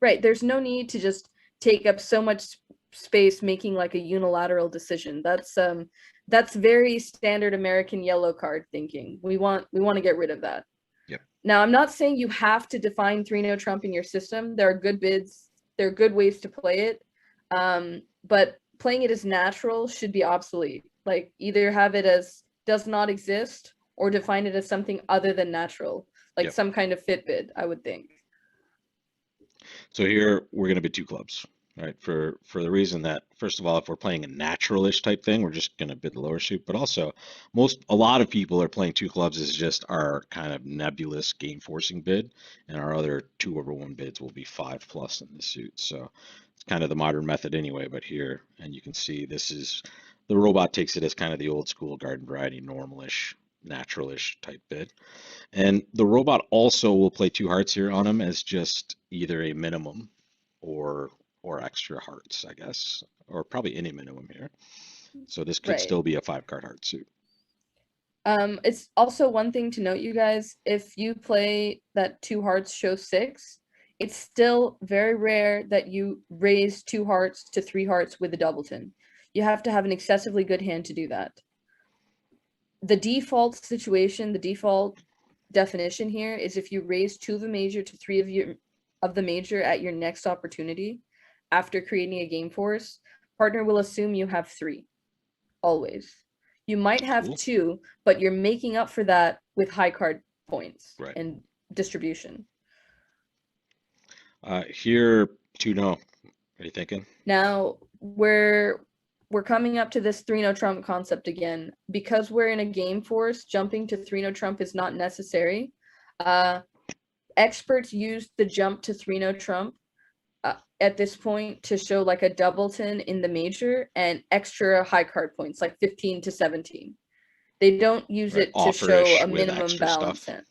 right? There's no need to just take up so much space making like a unilateral decision. That's very standard American yellow card thinking. We want to get rid of that. Yep. Now, I'm not saying you have to define 3-no trump in your system. There are good bids. There are good ways to play it. But playing it as natural should be obsolete. Like either have it as does not exist or define it as something other than natural, like Yep. some kind of fit bid, I would think. So here we're going to bid 2 clubs. right? For the reason that, first of all, if we're playing a naturalish type thing, we're just going to bid the lower suit. But also, a lot of people are playing two clubs is just our kind of nebulous game forcing bid, and our other 2/1 bids will be 5+ in the suit. So it's kind of the modern method anyway. But here, and you can see this is the robot takes it as kind of the old school garden variety normalish, naturalish type bid. And the robot also will play two hearts here on him as just either a minimum or extra hearts, I guess, or probably any minimum here. So this could Right. still be a 5 card heart suit. It's also one thing to note, you guys, if you play that two hearts show six, it's still very rare that you raise two hearts to three hearts with a doubleton. You have to have an excessively good hand to do that. The default situation, the default definition here is if you raise two of a major to three of the major at your next opportunity after creating a game force, partner will assume you have three, always. You might have Cool. two, but you're making up for that with high card points Right. and distribution. Here, 2-no. What are you thinking? Now we're coming up to this 3-no trump concept again. Because we're in a game force, jumping to 3-no trump is not necessary. Experts use the jump to 3-no trump at this point to show like a doubleton in the major and extra high card points, like 15 to 17. They don't use Right. it to show Offerish a with minimum extra balance stuff. hand.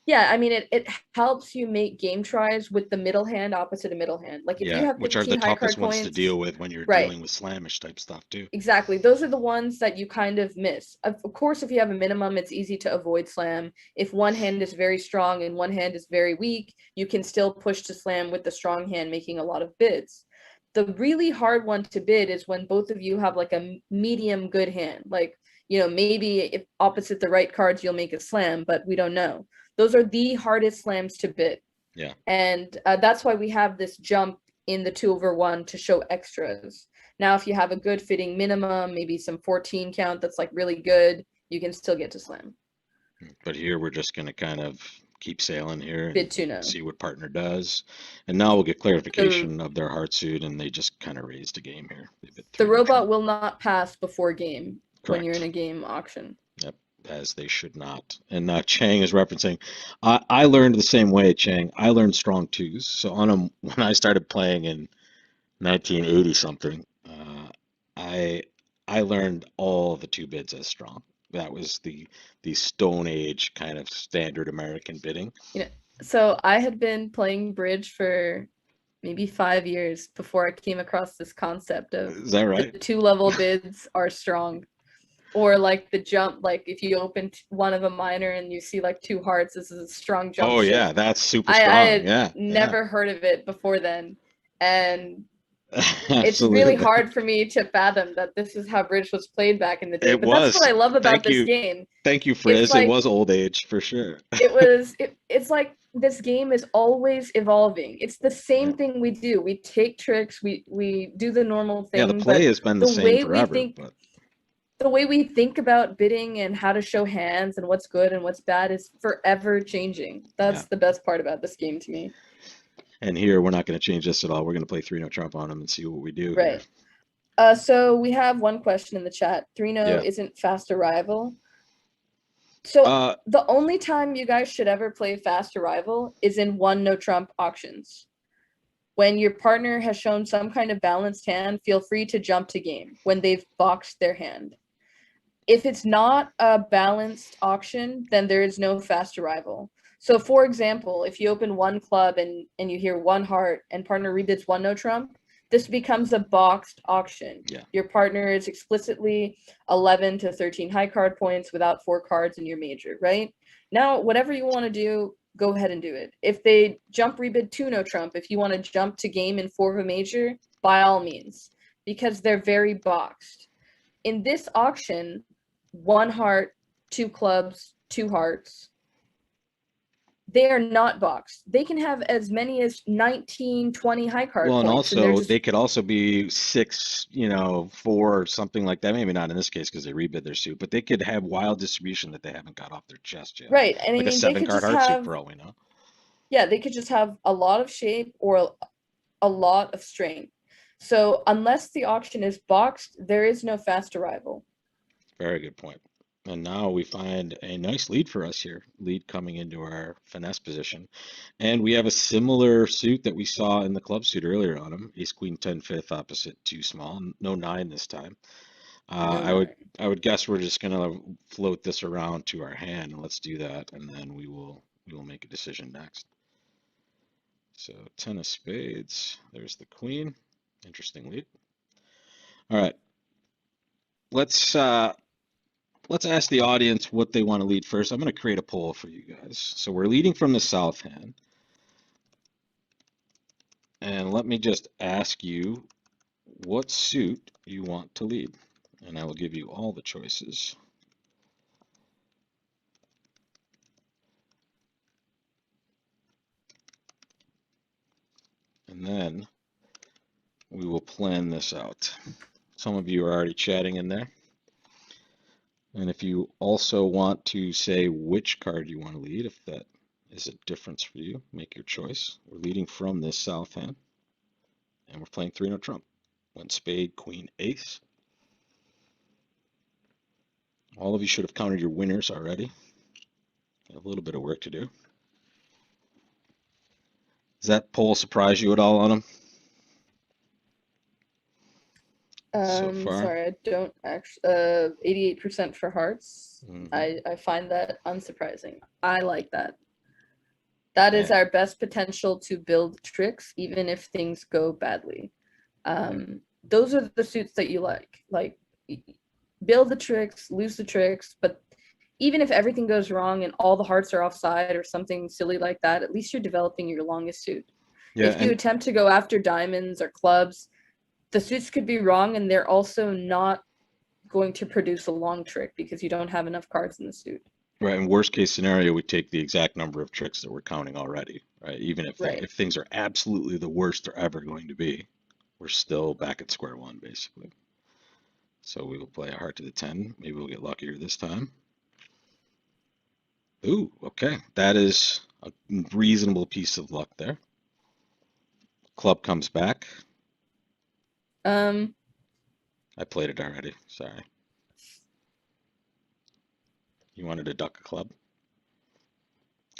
Yeah, I mean, it helps you make game tries with the middle hand opposite a middle hand. Like if you Yeah, have which are the 15 high toughest card ones to deal points, with when you're right, dealing with slamish type stuff too. exactly. Those are the ones that you kind of miss. Of course, if you have a minimum, it's easy to avoid slam. If one hand is very strong and one hand is very weak, you can still push to slam with the strong hand, making a lot of bids. The really hard one to bid is when both of you have like a medium good hand. Like, maybe if opposite the right cards, you'll make a slam, but we don't know. Those are the hardest slams to bid. Yeah. And that's why we have this jump in the 2/1 to show extras. Now, if you have a good fitting minimum, maybe some 14 count that's like really good, you can still get to slam. But here we're just going to kind of keep sailing here Bid and 2-no. see what partner does. And now we'll get The clarification of their heart suit, and they just kind of raised the game here. They bid the 3-no robot trump. will not pass before game when you're in Correct. a game auction. Yep, as they should not. And Chang is referencing, I learned the same way, Chang. I learned strong twos. So on them, when I started playing in 1980 something, I I learned all the two bids as strong. That was the Stone Age kind of standard American bidding. You know, so I had been playing bridge for maybe 5 years before I came across this concept of Is that the right? two-level bids are strong. Or like the jump, like if you open one of a minor and you see like two hearts, this is a strong jump Oh yeah, shift. that's super I strong. had Yeah, yeah. never heard of it before then. And it's really Absolutely. hard for me to fathom that this is how bridge was played back in the day. It But that's what was. I love about Thank this you. game. Thank you, It's Frizz. It like was old age for sure. it's like this game is always evolving. It's the Yeah. same thing we do. We take tricks, we do the normal Yeah, the thing, play but has been the the same way we forever, think but the way we think about bidding and how to show hands and what's good and what's bad is forever changing. yeah. That's the best part about this game to me. And here we're not going to change this at all. We're going to play 3-no trump on them and see what we do here. Right. So we have one question in the chat. 3-no Yeah. isn't fast arrival. So Uh, the only time you guys should ever play fast arrival is in 1-no trump auctions. When your partner has shown some kind of balanced hand, feel free to jump to game when they've boxed their hand. If it's not a balanced auction, then there is no fast arrival. So for example, if you open one club and you hear one heart and partner rebids 1-no trump, this becomes a boxed auction. yeah. Your partner is explicitly 11 to 13 high card points without 4 cards in your major, right? Now, whatever you want to do, go ahead and do it. If they jump rebid 2-no trump, if you want to jump to game in 4 of a major, by all means, because they're very boxed. In this auction, 1 heart, 2 clubs, 2 hearts, they are not boxed. They can have as many as 19, 20 high card Well, and points, and they're also just they could also be 6, 4 or something like that. Maybe not in this case because they rebid their suit, but they could have wild distribution that they haven't got off their chest yet. right. And I Like a mean, they seven could card just heart suit have, for all we know. yeah, they could just have a lot of shape or a lot of strength. So unless the auction is boxed, there is no fast arrival. Very good point. And now we find a nice lead for us here. Lead coming into our finesse position. And we have a similar suit that we saw in the club suit earlier on him. Ace, Queen, 10, fifth opposite, too small. No nine this time. No I would nine. I would guess we're just gonna float this around to our hand, and let's do that, and then we will make a decision next. So 10 of spades. There's the queen. Interesting lead. All right. Let's let's ask the audience what they want to lead first. I'm going to create a poll for you guys. So we're leading from the south hand. And let me just ask you what suit you want to lead. And I will give you all the choices. And then we will plan this out. Some of you are already chatting in there. And if you also want to say which card you want to lead, if that is a difference for you, make your choice. We're leading from this south hand, and we're playing 3-note trump. Went spade, queen, ace. All of you should have counted your winners already. A little bit of work to do. Does that poll surprise you at all on them so far? Sorry, I don't actually. 88% for hearts. Mm-hmm. I find that unsurprising. I like that. That is Yeah. our best potential to build tricks, even if things go badly. Those are the suits that you like. Like, build the tricks, lose the tricks, but even if everything goes wrong and all the hearts are offside or something silly like that, at least you're developing your longest suit. Yeah, If you and attempt to go after diamonds or clubs, the suits could be wrong and they're also not going to produce a long trick because you don't have enough cards in the suit. right, in worst case scenario, we take the exact number of tricks that we're counting already, right? Even Right. if things are absolutely the worst they're ever going to be, we're still back at square one, basically. So we will play a heart to the 10. Maybe we'll get luckier this time. Ooh, okay. That is a reasonable piece of luck there. Club comes back. Um, I played it already. Sorry. You wanted to duck a club?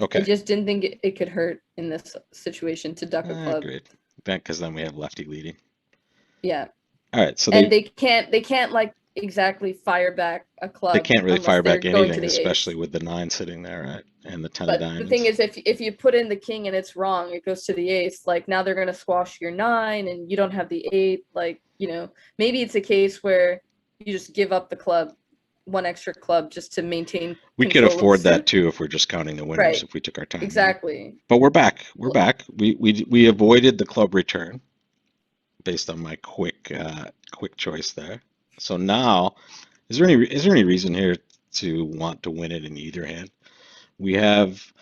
I Okay. just didn't think it could hurt in this situation to duck a club. Agreed. Because then we have lefty leading. Yeah. All right, so And they can't like exactly fire back a they club can't really unless fire they're back going to anything, the especially ace. with the 9 sitting there, right? And the 10 of But the thing diamonds. is, if you put in the king and it's wrong, it goes to the ace. Like, now they're gonna squash your 9, and you don't have the 8. Like, maybe it's a case where you just give up the club, one extra club, just to maintain We could control of the afford that suit. too if we're just counting the winners, Right. if we took our time here. Exactly. But we're back. We're back. We avoided the club return based on my quick choice there. So now, is there any reason here to want to win it in either hand? We have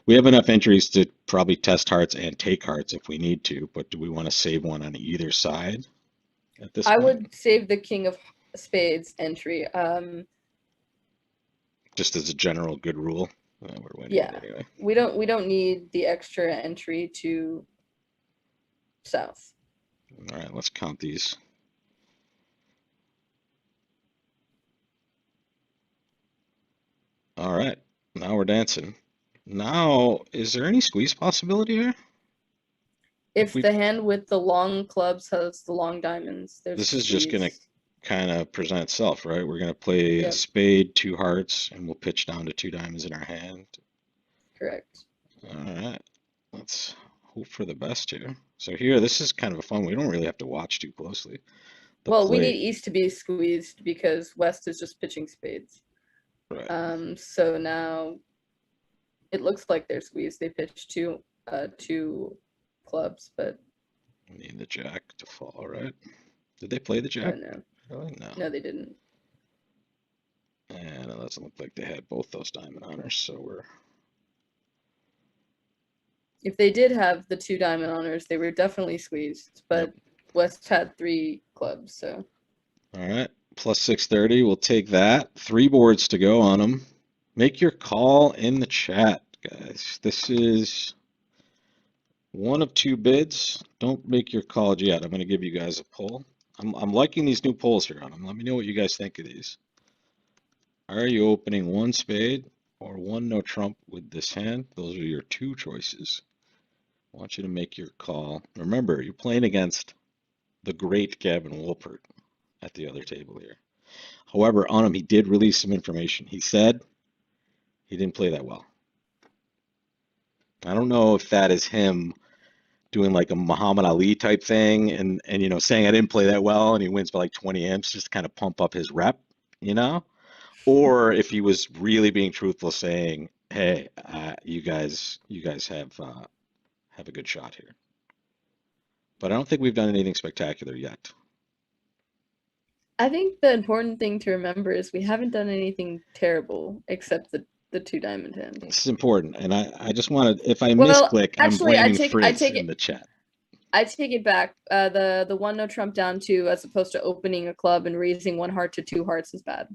we have enough entries to probably test hearts and take hearts if we need to, but do we want to save one on either side at this I point? would save the king of spades entry. Just as a general good rule. We're winning it Yeah. anyway. We don't need the extra entry to south. All right, let's count these. All right, now we're dancing. Now, is there any squeeze possibility here? If If we, the hand with the long clubs has the long diamonds, there's a this is just gonna squeeze. kind of present itself, right? We're gonna play a Yep, spade, 2 hearts, and we'll pitch down to 2 diamonds in our hand. correct. All right, let's hope for the best here. So here, this is kind of a fun. We don't really have to watch too closely. The Well, we need play, east to be squeezed because west is just pitching spades. right? So now it looks like they're squeezed. They pitched two clubs, but We need the jack to fall, right? Did they play the oh jack? no, Really? No. no, they didn't. And it doesn't look like they had both those diamond honors, so we're If they did have the two diamond honors, they were definitely squeezed. yep. But West had three clubs, so All right, plus 630. We'll take that. 3 boards to go on them. Make your call in the chat, guys. This is One of two bids. Don't make your call yet. I'm going to give you guys a poll. I'm liking these new polls here on them. Let me know what you guys think of these. Are you opening one spade or one no trump with this hand? Those are your two choices. I want you to make your call. Remember, you're playing against the great Gavin Wolpert at the other table here. However, on him, he did release some information. He said he didn't play that well. I don't know if that is him doing like a Muhammad Ali type thing and saying I didn't play that well and he wins by like 20 imps just to kind of pump up his rep, you know? Or if he was really being truthful saying, "Hey, you guys have a good shot here." But I don't think we've done anything spectacular yet. I think the important thing to remember is we haven't done anything terrible except the two diamond hand. This is important. And I just want to, if I Well, misclick, I'm actually, blaming Fritz take in it the chat. I take it back. The one no trump down two as opposed to opening a club and raising one heart to two hearts is bad.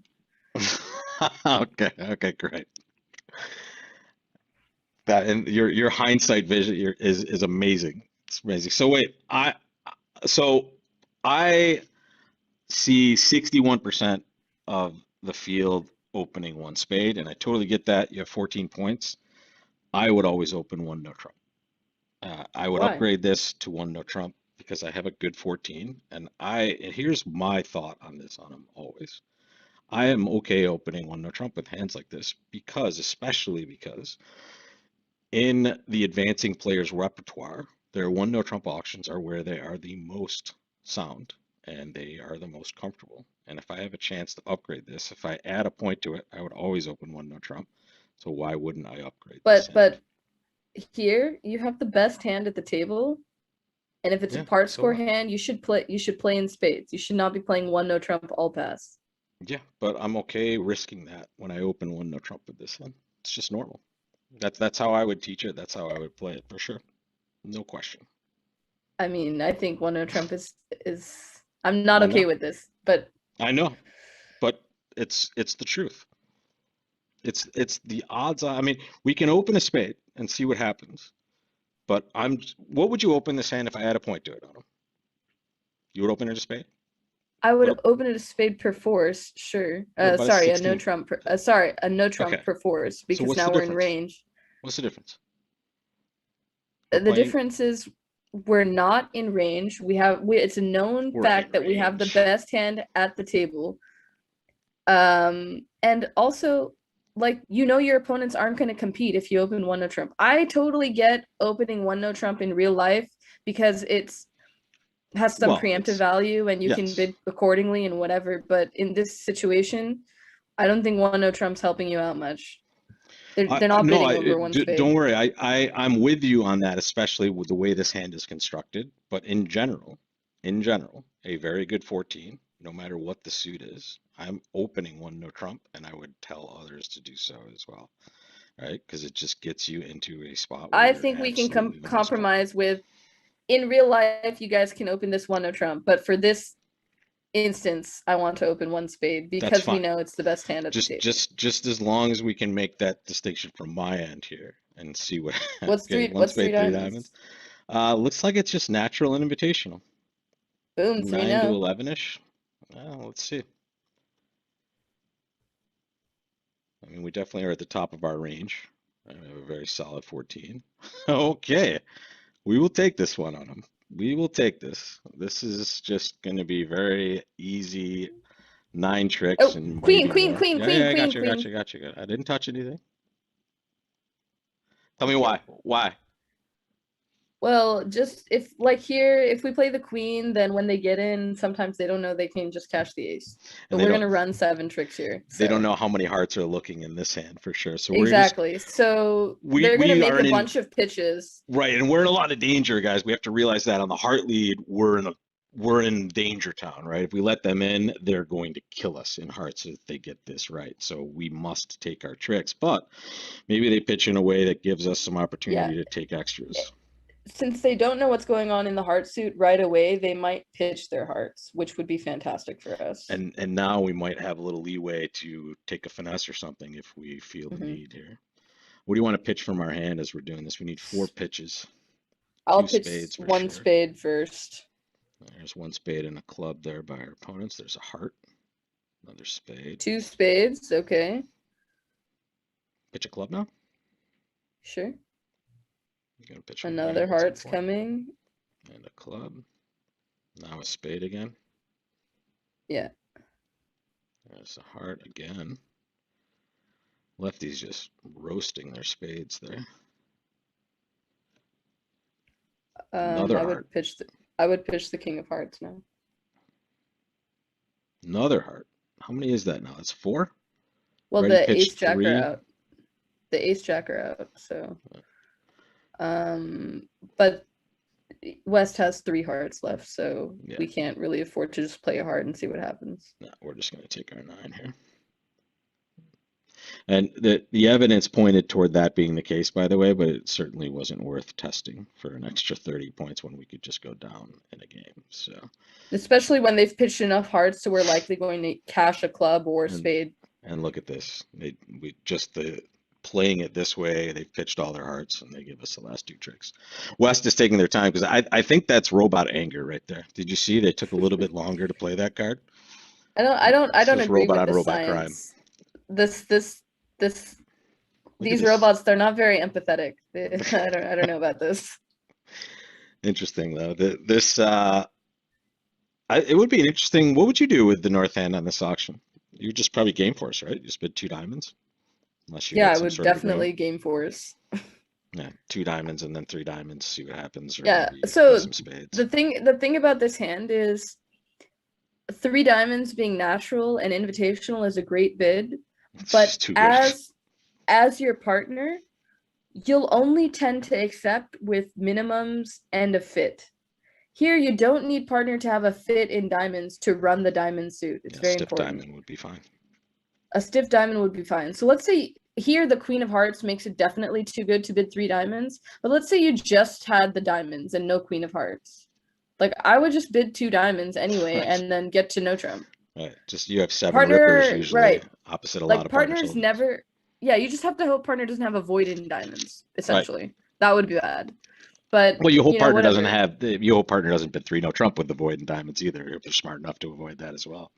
Okay, great. That and your hindsight vision is amazing. It's amazing. So wait, so I see 61% of the field opening one spade, and I totally get that. You have 14 points. I would always open one no trump. I would Why? upgrade this to one no trump because I have a good 14, and here's my thought on this on them always. I am okay opening one no trump with hands like this because, especially because in the advancing player's repertoire, their one no trump auctions are where they are the most sound and they are the most comfortable. And if I have a chance to upgrade this, if I add a point to it, I would always open one no trump. So why wouldn't I upgrade this hand? But here you have the best hand at the table, and if it's a Yeah, part so score what? hand, you should play in spades. You should not be playing one no trump all pass. Yeah, but I'm okay risking that when I open one no trump with this hand. It's just normal. That's how I would teach it. That's how I would play it for sure. No question. I mean, I think one no trump is I'm not I okay know. with this, but I know. But it's the truth. It's the odds. I mean, we can open a spade and see what happens. But what would you open this hand if I add a point to it on him? You would open it a spade? I What would a, open it a spade per force, sure. what about a Sorry, a no 16? trump. Sorry, a no Okay. trump per force So because what's the now we're in difference? range. What's the difference? We're The playing. difference is we're not in range. It's a known We're in fact that we have the range. best hand at the table. And also, like, your opponents aren't going to compete if you open one no trump. I totally get opening one no trump in real life because it's has some Well, preemptive it's value and you can yes. bid accordingly and whatever. But in this situation, I don't think one no trump's helping you out much. They're not No, bidding over one don't spade. worry. I'm with you on that, especially with the way this hand is constructed. But in general, a very good 14, no matter what the suit is. I'm opening one no trump, and I would tell others to do so as well, right? Because it just gets you into a spot where I you're think we can absolutely the most compromise comfortable. with in real life. You guys can open this one no trump, but for this instance, I want to open one spade That's because we fine. know it's the best hand at the Just table. just just as long as we can make that distinction from my end here and see what. What's Okay, three? one What's three spade, three diamonds. diamonds? Looks like it's just natural and invitational. Boom, three 9 to no. 11ish. Let's see. I mean, we definitely are at the top of our range. I have a very solid 14. Okay, we will take this one on them. We will take this. This is just going to be very easy. Nine tricks Oh, and queen, maybe queen, more. queen, Yeah, yeah, queen, I got queen, you, I got queen. you, I got you. I didn't touch anything. Tell me Okay. why. Why? Well, just if like here, if we play the queen, then when they get in, sometimes they don't know they can just cash the ace. And But we're gonna run seven tricks here, they don't so know how many hearts are looking in this hand for sure. So we're just exactly. So we they're gonna we make a aren't in bunch of pitches. right, and we're in a lot of danger, guys. We have to realize that on the heart lead, we're in danger town, right? If we let them in, they're going to kill us in hearts if they get this right. So we must take our tricks, but maybe they pitch in a way that gives us some Yeah. opportunity to take extras. Since they don't know what's going on in the heart suit right away, they might pitch their hearts, which would be fantastic for us. And now we might have a little leeway to take a finesse or something if we feel the Hmm. need here. What do you want to pitch from our hand as we're doing this? We need four pitches. I'll Two pitch spades for one sure. spade first. There's one spade and a club there by our opponents. There's a heart. Another spade. Two spades, okay. Pitch a club now? Sure. You're gonna pitch a Another white at some heart's point. coming. And a club. Now a spade again. Yeah. There's a heart again. Lefty's just roasting their spades there. Another I heart. would pitch the king of hearts now. Another heart. How many is that now? That's four? Well, Already the ace pitched jack are three. out. The ace jack are out, so but West has 3 hearts left, so Yeah. we can't really afford to just play a heart and see what happens. No, we're just gonna take our 9 here. And the evidence pointed toward that being the case, by the way, but it certainly wasn't worth testing for an extra 30 points when we could just go down in a game. So, especially when they've pitched enough hearts, so we're likely going to cash a club or a spade. And look at this. We just playing it this way, they've pitched all their hearts and they give us the last 2 tricks. West is taking their time because I think that's robot anger right there. Did you see they took a little bit longer to play that card? I don't agree robot with on the robot science. crime. These robots, they're not very empathetic. I don't know about this. Interesting though. It would be an interesting. What would you do with the North Hand on this auction? You would just probably game force, right? You just bid 2 diamonds, unless you Yeah, had I some would sort of definitely game force. Yeah, 2 diamonds and then 3 diamonds, see what happens, or Yeah, maybe so play some spades. the thing about this hand is 3 diamonds being natural and invitational is a great bid, It's but just too good. as your partner, you'll only tend to accept with minimums and a fit. Here, you don't need partner to have a fit in diamonds to run the diamond suit. It's very Stiff important. diamond would be fine. A stiff diamond would be fine. So let's say here the queen of hearts makes it definitely too good to bid 3 diamonds, but let's say you just had the diamonds and no queen of hearts. Like, I would just bid 2 diamonds anyway, Right. and then get to no trump. Right. Just you have 7 Partner, rippers usually, right. opposite a Like, lot of partners partners. never, yeah, you just have to hope partner doesn't have a void in diamonds, essentially. That would be bad. But Well, you hope partner whatever. doesn't bid 3 no trump with the void in diamonds either, if they're smart enough to avoid that as well.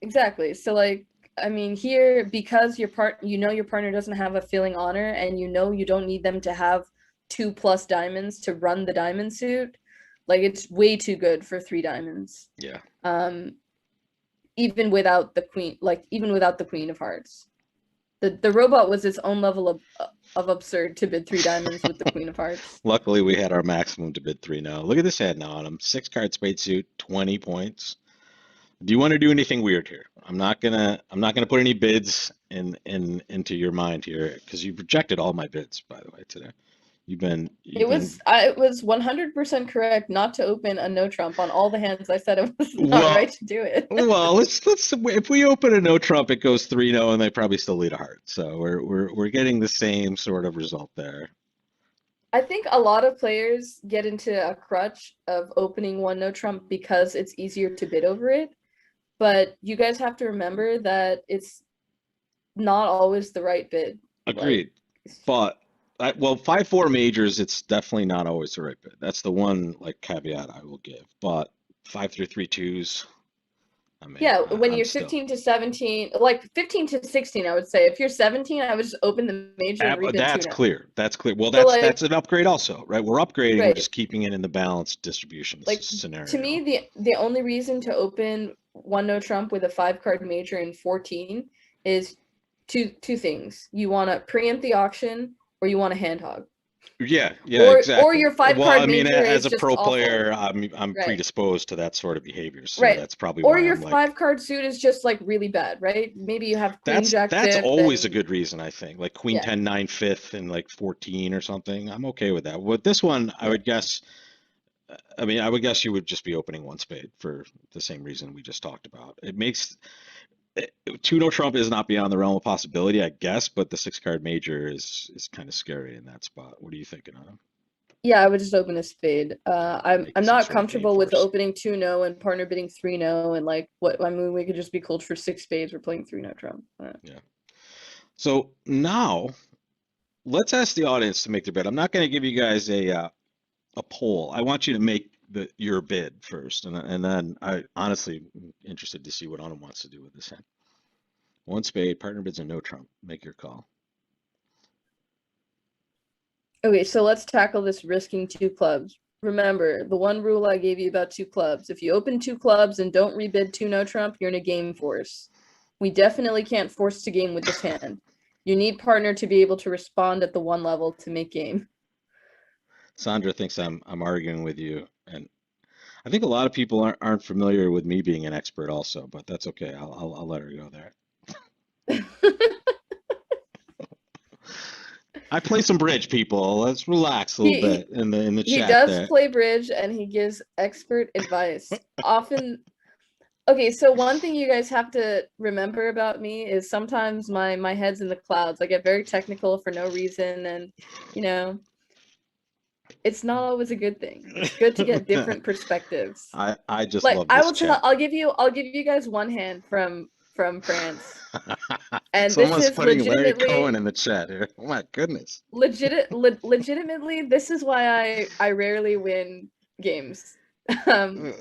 Exactly. So, like, I mean, here, because your partner doesn't have a filling honor, and you don't need them to have 2+ diamonds to run the diamond suit, like, it's way too good for 3 diamonds. Yeah. Even without the queen of hearts. The robot was its own level of absurd to bid 3 diamonds with the queen of hearts. Luckily, we had our maximum to bid 3 now. Look at this hand now on him. 6 card spade suit, 20 points. Do you want to do anything weird here? I'm not gonna put any bids into your mind here because you've rejected all my bids, by the way, today. It was 100% correct not to open a no trump on all the hands. I said it was not right to do it. Well, let's if we open a no trump, it goes 3-0 and they probably still lead a heart. So we're getting the same sort of result there. I think a lot of players get into a crutch of opening 1 no trump because it's easier to bid over it. But you guys have to remember that it's not always the right bid. Agreed. But 5-4 majors, it's definitely not always the right bid. That's the one caveat I will give. But 5-3 twos. I mean, yeah, when you're 15 to 17, like 15 to 16, I would say. If you're 17, I would just open the major and rebid. That's clear. That's clear. Well, so that's an upgrade also, right? We're upgrading. Right. We're just keeping it in the balanced distribution scenario. To me, the only reason to open 1 no trump with a 5-card major in 14 is two things. You want to preempt the auction, or you want to hand hog. Yeah, exactly. Or your 5-card major as is a pro just player, awful. I'm predisposed to that sort of behavior. So right. That's probably or why your I'm 5-card suit is just really bad, right? Maybe you have queen jack that's fifth always a good reason, I think. Like queen 10 9 fifth and 14 or something. I'm okay with that. With this one, I would guess. I would guess you would just be opening 1 spade for the same reason we just talked about. It makes 2 no trump is not beyond the realm of possibility, I guess, but the 6-card major is kind of scary in that spot. What are you thinking, Anam? Yeah, I would just open a spade. I'm not comfortable with opening 2 no and partner bidding 3 no and we could just be cold for 6 spades. We're playing 3 no trump. Yeah. So now let's ask the audience to make their bet. I'm not going to give you guys a poll. I want you to make your bid first, and then I honestly am interested to see what Anam wants to do with this hand. One spade, partner bids, and no trump. Make your call. Okay, so let's tackle this risking two clubs. Remember, the one rule I gave you about two clubs. If you open two clubs and don't rebid two no trump, you're in a game force. We definitely can't force to game with this hand. You need partner to be able to respond at the one level to make game. Sandra thinks I'm arguing with you, and I think a lot of people aren't familiar with me being an expert also, but that's okay. I'll let her go there. I play some bridge, people. Let's relax a little He bit in the he chat does there. play bridge and he gives expert advice. Often okay, so one thing you guys have to remember about me is sometimes my head's in the clouds. I get very technical for no reason, and you know, it's not always a good thing. It's good to get different perspectives. I just Like love this chat. I'll give you guys one hand from France. And this Someone's is putting Larry Cohen in the chat here. Oh my goodness. legitimately, this is why I rarely win games. No.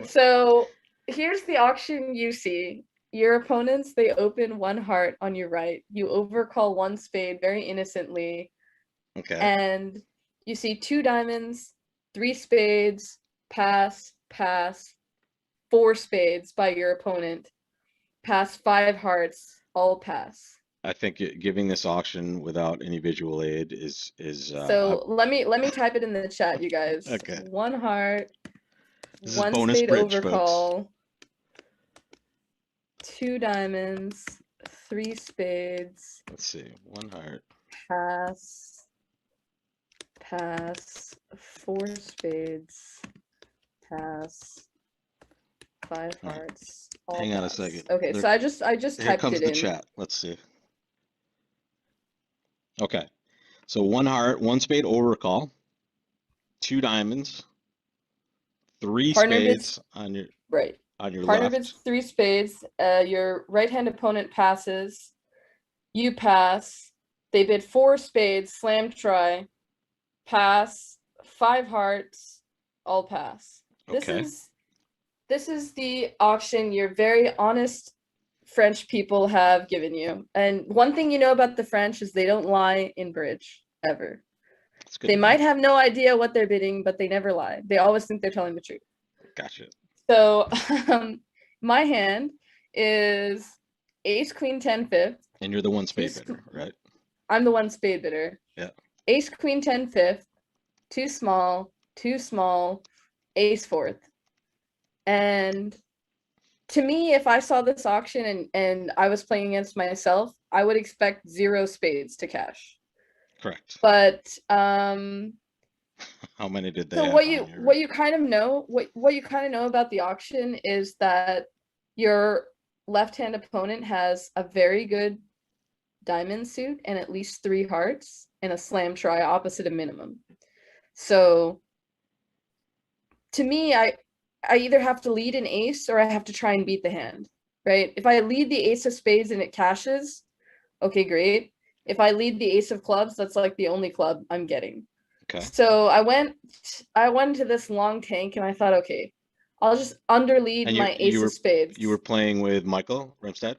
So here's the auction you see. Your opponents, they open one heart on your right. You overcall one spade very innocently. Okay. And you see two diamonds, three spades, pass, pass, four spades by your opponent, pass five hearts, all pass. I think giving this auction without any visual aid is So let me type it in the chat, you guys. okay. One heart, This is one bonus spade bridge, folks. overcall, two diamonds, three spades. Let's see. One heart. Pass, pass, four spades, pass, five hearts. All Hang on a pass. second. Okay, so I just Here typed comes it the in. chat. Let's see. Okay. So one heart, one spade overcall, two diamonds, three Partner spades bids on your right. Partner bids left. three spades. Your right hand opponent passes. You pass. They bid four spades. Slam try. Pass. Five hearts. All pass. Okay. This is the auction your very honest French people have given you. And one thing you know about the French is they don't lie in bridge ever. That's good They to know. might have no idea what they're bidding, but they never lie. They always think they're telling the truth. Gotcha. So my hand is ace, queen, 10, fifth. And you're the one spade bidder, right? I'm the one spade bidder. Yeah. Ace, queen, 10, fifth. Too small, ace, fourth. And to me, if I saw this auction and I was playing against myself, I would expect zero spades to cash. Correct. But how many did they so have what you kind of know about the auction is that your left-hand opponent has a very good diamond suit and at least three hearts and a slam try opposite a minimum. So to me, I either have to lead an ace or I have to try and beat the hand, right? If I lead the ace of spades and it cashes, okay, great. If I lead the ace of clubs, that's like the only club I'm getting. Okay. So I went into this long tank and I thought, okay, I'll just underlead my ace of spades. You were playing with Michael Remstead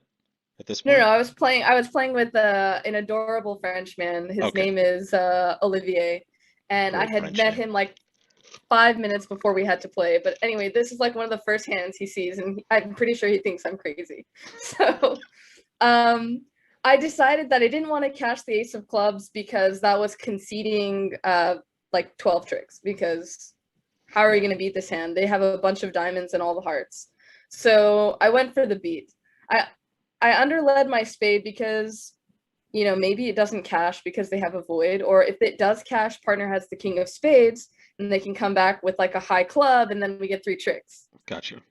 at this point? No, I was playing with an adorable Frenchman. His name is Olivier. And great I had French met name. Him like 5 minutes before we had to play. But anyway, this is like one of the first hands he sees, and I'm pretty sure he thinks I'm crazy. So I decided that I didn't want to cash the ace of clubs because that was conceding like 12 tricks, because how are you going to beat this hand? They have a bunch of diamonds and all the hearts. So I went for the beat. I underled my spade because, you know, maybe it doesn't cash because they have a void, or if it does cash, partner has the king of spades and they can come back with like a high club and then we get three tricks. Gotcha.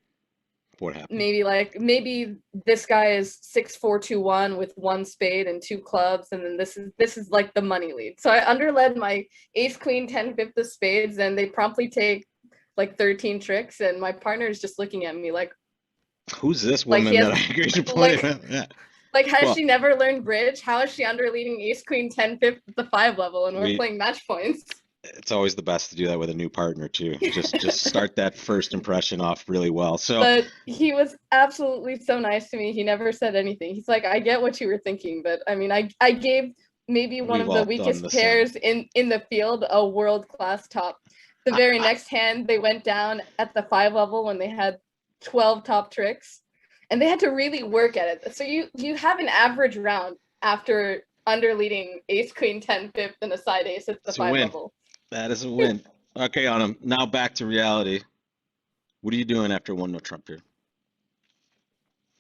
What happened? Maybe this guy is 6-4-2-1 with one spade and two clubs, and then this is like the money lead. So I underled my ace, queen, 10, fifth of spades, and they promptly take like 13 tricks, and my partner is just looking at me like, who's this woman that I agreed to play with? Yeah. Like, has she never learned bridge? How is she underleading ace, queen, 10, fifth at the 5 level, and we're playing match points? It's always the best to do that with a new partner too. Just start that first impression off really well. So But he was absolutely so nice to me. He never said anything. He's like, I get what you were thinking, but I mean, I gave maybe one we've of the all done weakest the same. pairs in the field a world-class top. The very next hand, they went down at the 5 level when they had 12 top tricks, and they had to really work at it. So you have an average round after under leading ace queen 10 fifth and a side ace at the It's a 5 win. level. That is a win. Okay, Autumn. Now back to reality. What are you doing after one no Trump here?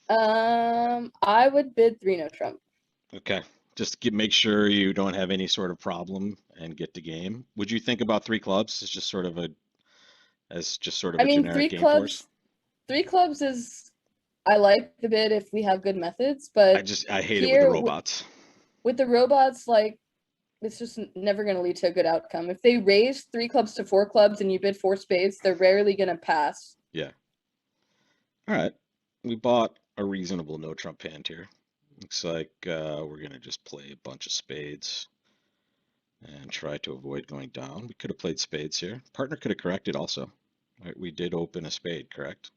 I would bid 3 no trump. Okay. Just make sure you don't have any sort of problem and get the game. Would you think about three clubs as just sort of I a mean, generic game force? 3 clubs is, I like the bid if we have good methods, I but just I hate it with the here robots. with the robots, like it's just never going to lead to a good outcome. If they raise 3 clubs to 4 clubs and you bid 4 spades, they're rarely going to pass. Yeah. All right. We bought a reasonable no Trump hand here. Looks like we're gonna just play a bunch of spades and try to avoid going down. We could have played spades here. Partner could have corrected also. Right? We did open a spade, correct?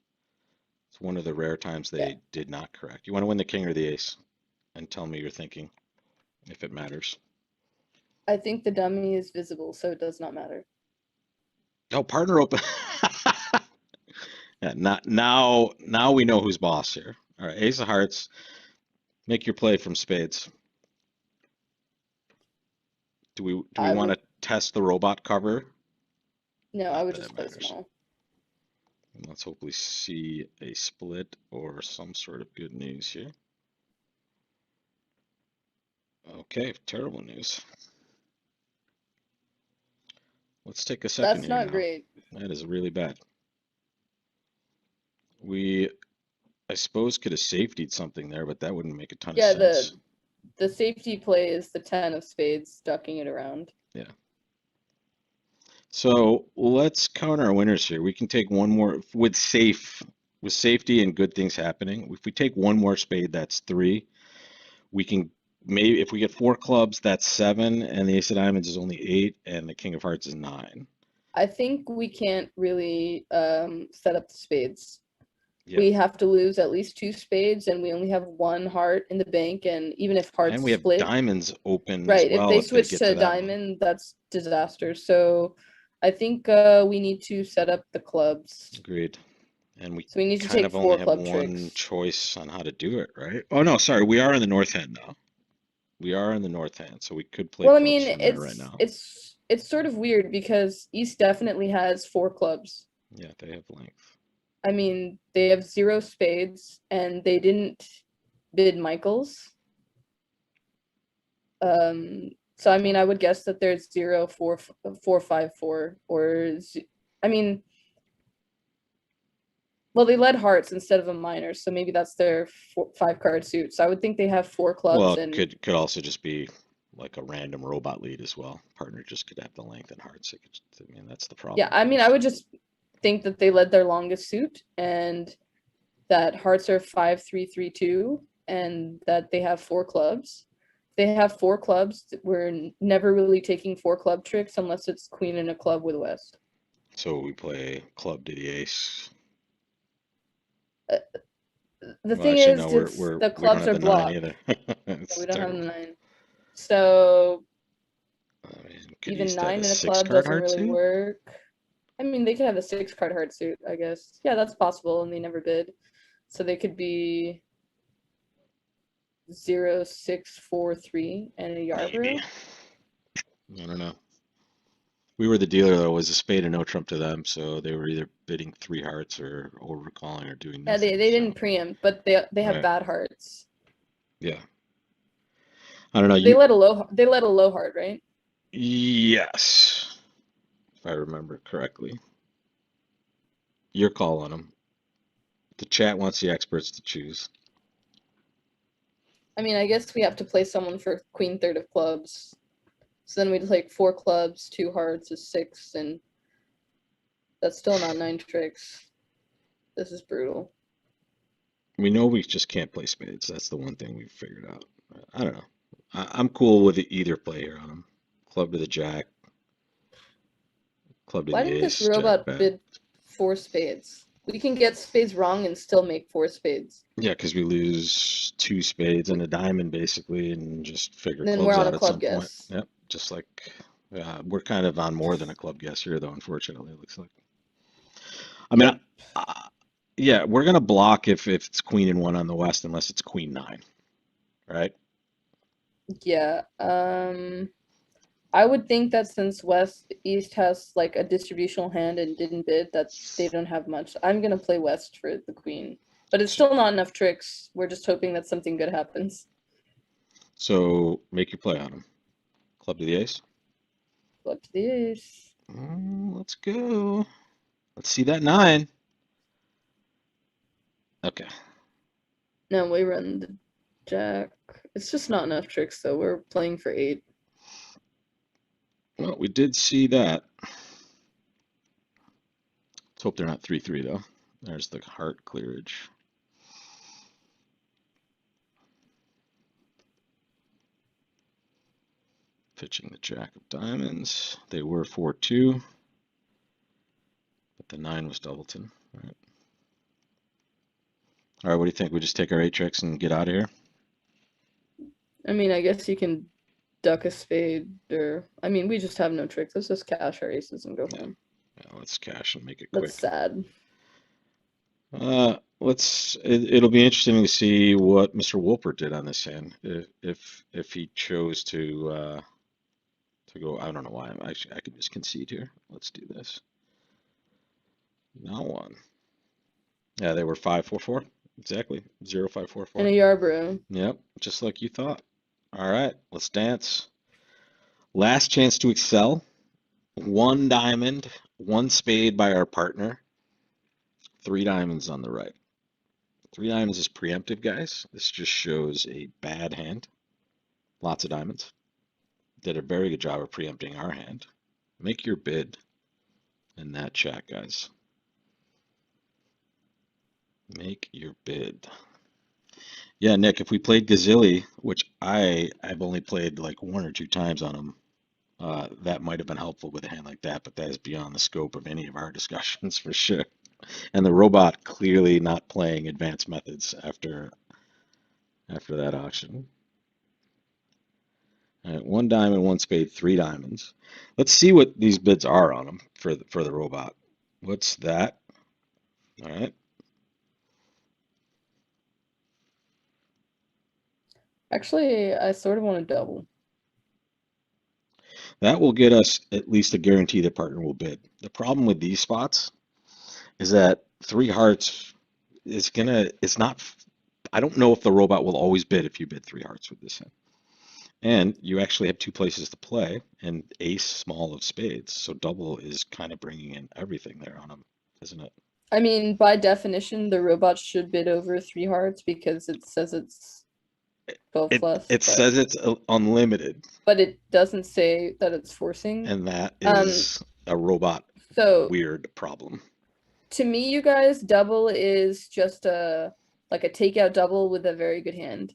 It's one of the rare times Yeah, they did not correct. You want to win the king or the ace? And tell me your thinking, if it matters. I think the dummy is visible, so it does not matter. Oh, partner open. Yeah, not now we know who's boss here. All right, ace of hearts. Make your play from spades. Do we I want would to test the robot cover? no, I Not would that it just play matters. small. Let's hopefully see a split or some sort of good news here. Okay, terrible news. Let's take a second That's here not now. great. That is really bad. We, I suppose, could have safetied something there, but that wouldn't make a ton of Yeah, sense. the safety play is the 10 of spades, ducking it around. Yeah. So let's count our winners here. We can take one more with safety and good things happening. If we take one more spade, that's three. We can maybe if we get four clubs, that's seven, and the ace of diamonds is only eight, and the king of hearts is nine. I think we can't really set up the spades. Yeah. We have to lose at least 2 spades, and we only have 1 heart in the bank. And even if And hearts we have split, diamonds open as right, if well they if they switch get to to a that one. diamond, that's disaster. So I think we need to set up the clubs. Agreed. And we So we need to kind take of only four have club one tricks. choice on how to do it, right? Oh no, sorry, we are in the north hand now. We are in the north hand, so we could play Well, I clubs mean, from there right now. it's sort of weird because East definitely has 4 clubs. Yeah, they have length. I mean, they have 0 spades, and they didn't bid Michaels. So I mean, I would guess that there's 0 4 4 5 4 or I mean, well, they led hearts instead of a minor, so maybe that's their 5 card suit. So I would think they have 4 clubs, Well, it and could also just be like a random robot lead as well. Partner just could have the length and hearts. I mean, that's the yeah, problem, of I mean, I course. would just think that they led their longest suit, and that hearts are 5 3 3 2, and that they have 4 clubs. They have 4 clubs. We're never really taking 4 club tricks unless it's queen in a club with West. So we play club to the ace. Uh, the Well, thing actually, no, is, it's the we don't clubs have are the nine blocked. either. Yeah, It's we don't have the terrible. 9. So I mean, could even East have 9 a in a six club card doesn't heart really suit? work. I mean, they could have a 6 card heart suit, I guess. Yeah, that's possible, and they never bid. So they could be 0 6 4 3 and a Maybe. Yarborough. I don't know. We were the dealer that was a spade and no trump to them, so they were either bidding three hearts or overcalling or doing Yeah, nothing. they So, didn't preempt, but they have right. bad hearts. Yeah. I don't know. They let a low heart, right? Yes, if I remember correctly. Your call on them. The chat wants the experts to choose. I mean, I guess we have to play someone for queen third of clubs. So then we'd like 4 clubs, 2 hearts is 6, and that's still not 9 tricks. This is brutal. We know we just can't play spades. That's the one thing we've figured out. I don't know. I'm cool with either play here on them. Club to the jack. Club to Why the did this ace, jack robot bet. bid 4 spades? We can get spades wrong and still make 4 spades. Yeah, because we lose 2 spades and a diamond basically, and just figure And then we're clubs on a out at club some point. guess. Yep, just like we're kind of on more than a club guess here, though. Unfortunately, it looks like. I mean, Yep. yeah, we're gonna block if it's queen and one on the west, unless it's queen nine, right? Yeah. I would think that since East has like a distributional hand and didn't bid, that they don't have much. I'm gonna play West for the queen, but it's still not enough tricks. We're just hoping that something good happens. So make your play on him. Club to the ace. Up to the ace. Let's go. Let's see that nine. Okay. Now we run the jack. It's just not enough tricks, though. We're playing for 8. Well, we did see that. Let's hope they're not 3-3 though. There's the heart clearage. Pitching the jack of diamonds. They were 4-2, but the 9 was Doubleton. All right, what do you think? We just take our 8 tricks and get out of here? I mean, I guess you can duck a spade, or I mean, we just have no tricks. Let's just cash our aces and go home. Yeah, let's cash and make it That's quick. sad. It'll be interesting to see what Mr. Wolpert did on this hand. If he chose to go, I don't know why. Actually, I could just concede here. Let's do this. Now one. Yeah, they were 5-4-4. Exactly. 0-5-4-4. And a Yarborough. Yep, just like you thought. All right, let's dance. Last chance to excel. 1 diamond, 1 spade by our partner. 3 diamonds on the right. 3 diamonds is preemptive, guys. This just shows a bad hand. Lots of diamonds. Did a very good job of preempting our hand. Make your bid in that chat, guys. Make your bid. Yeah, Nick, if we played Gazilli, which I've only played like 1 or 2 times on him, that might have been helpful with a hand like that, but that is beyond the scope of any of our discussions for sure. And the robot clearly not playing advanced methods after that auction. All right, 1 diamond, 1 spade, 3 diamonds. Let's see what these bids are on them for the robot. What's that? All right. Actually, I sort of want to double. That will get us at least a guarantee that partner will bid. The problem with these spots is that 3 hearts it's not, I don't know if the robot will always bid if you bid 3 hearts with this hand. And you actually have 2 places to play and ace small of spades. So double is kind of bringing in everything there on him, isn't it? I mean, by definition, the robot should bid over 3 hearts because it says it's 12 It plus. it says it's unlimited, but it doesn't say that it's forcing. and that is a robot So weird problem. to me, you guys, double is just a takeout double with a very good hand.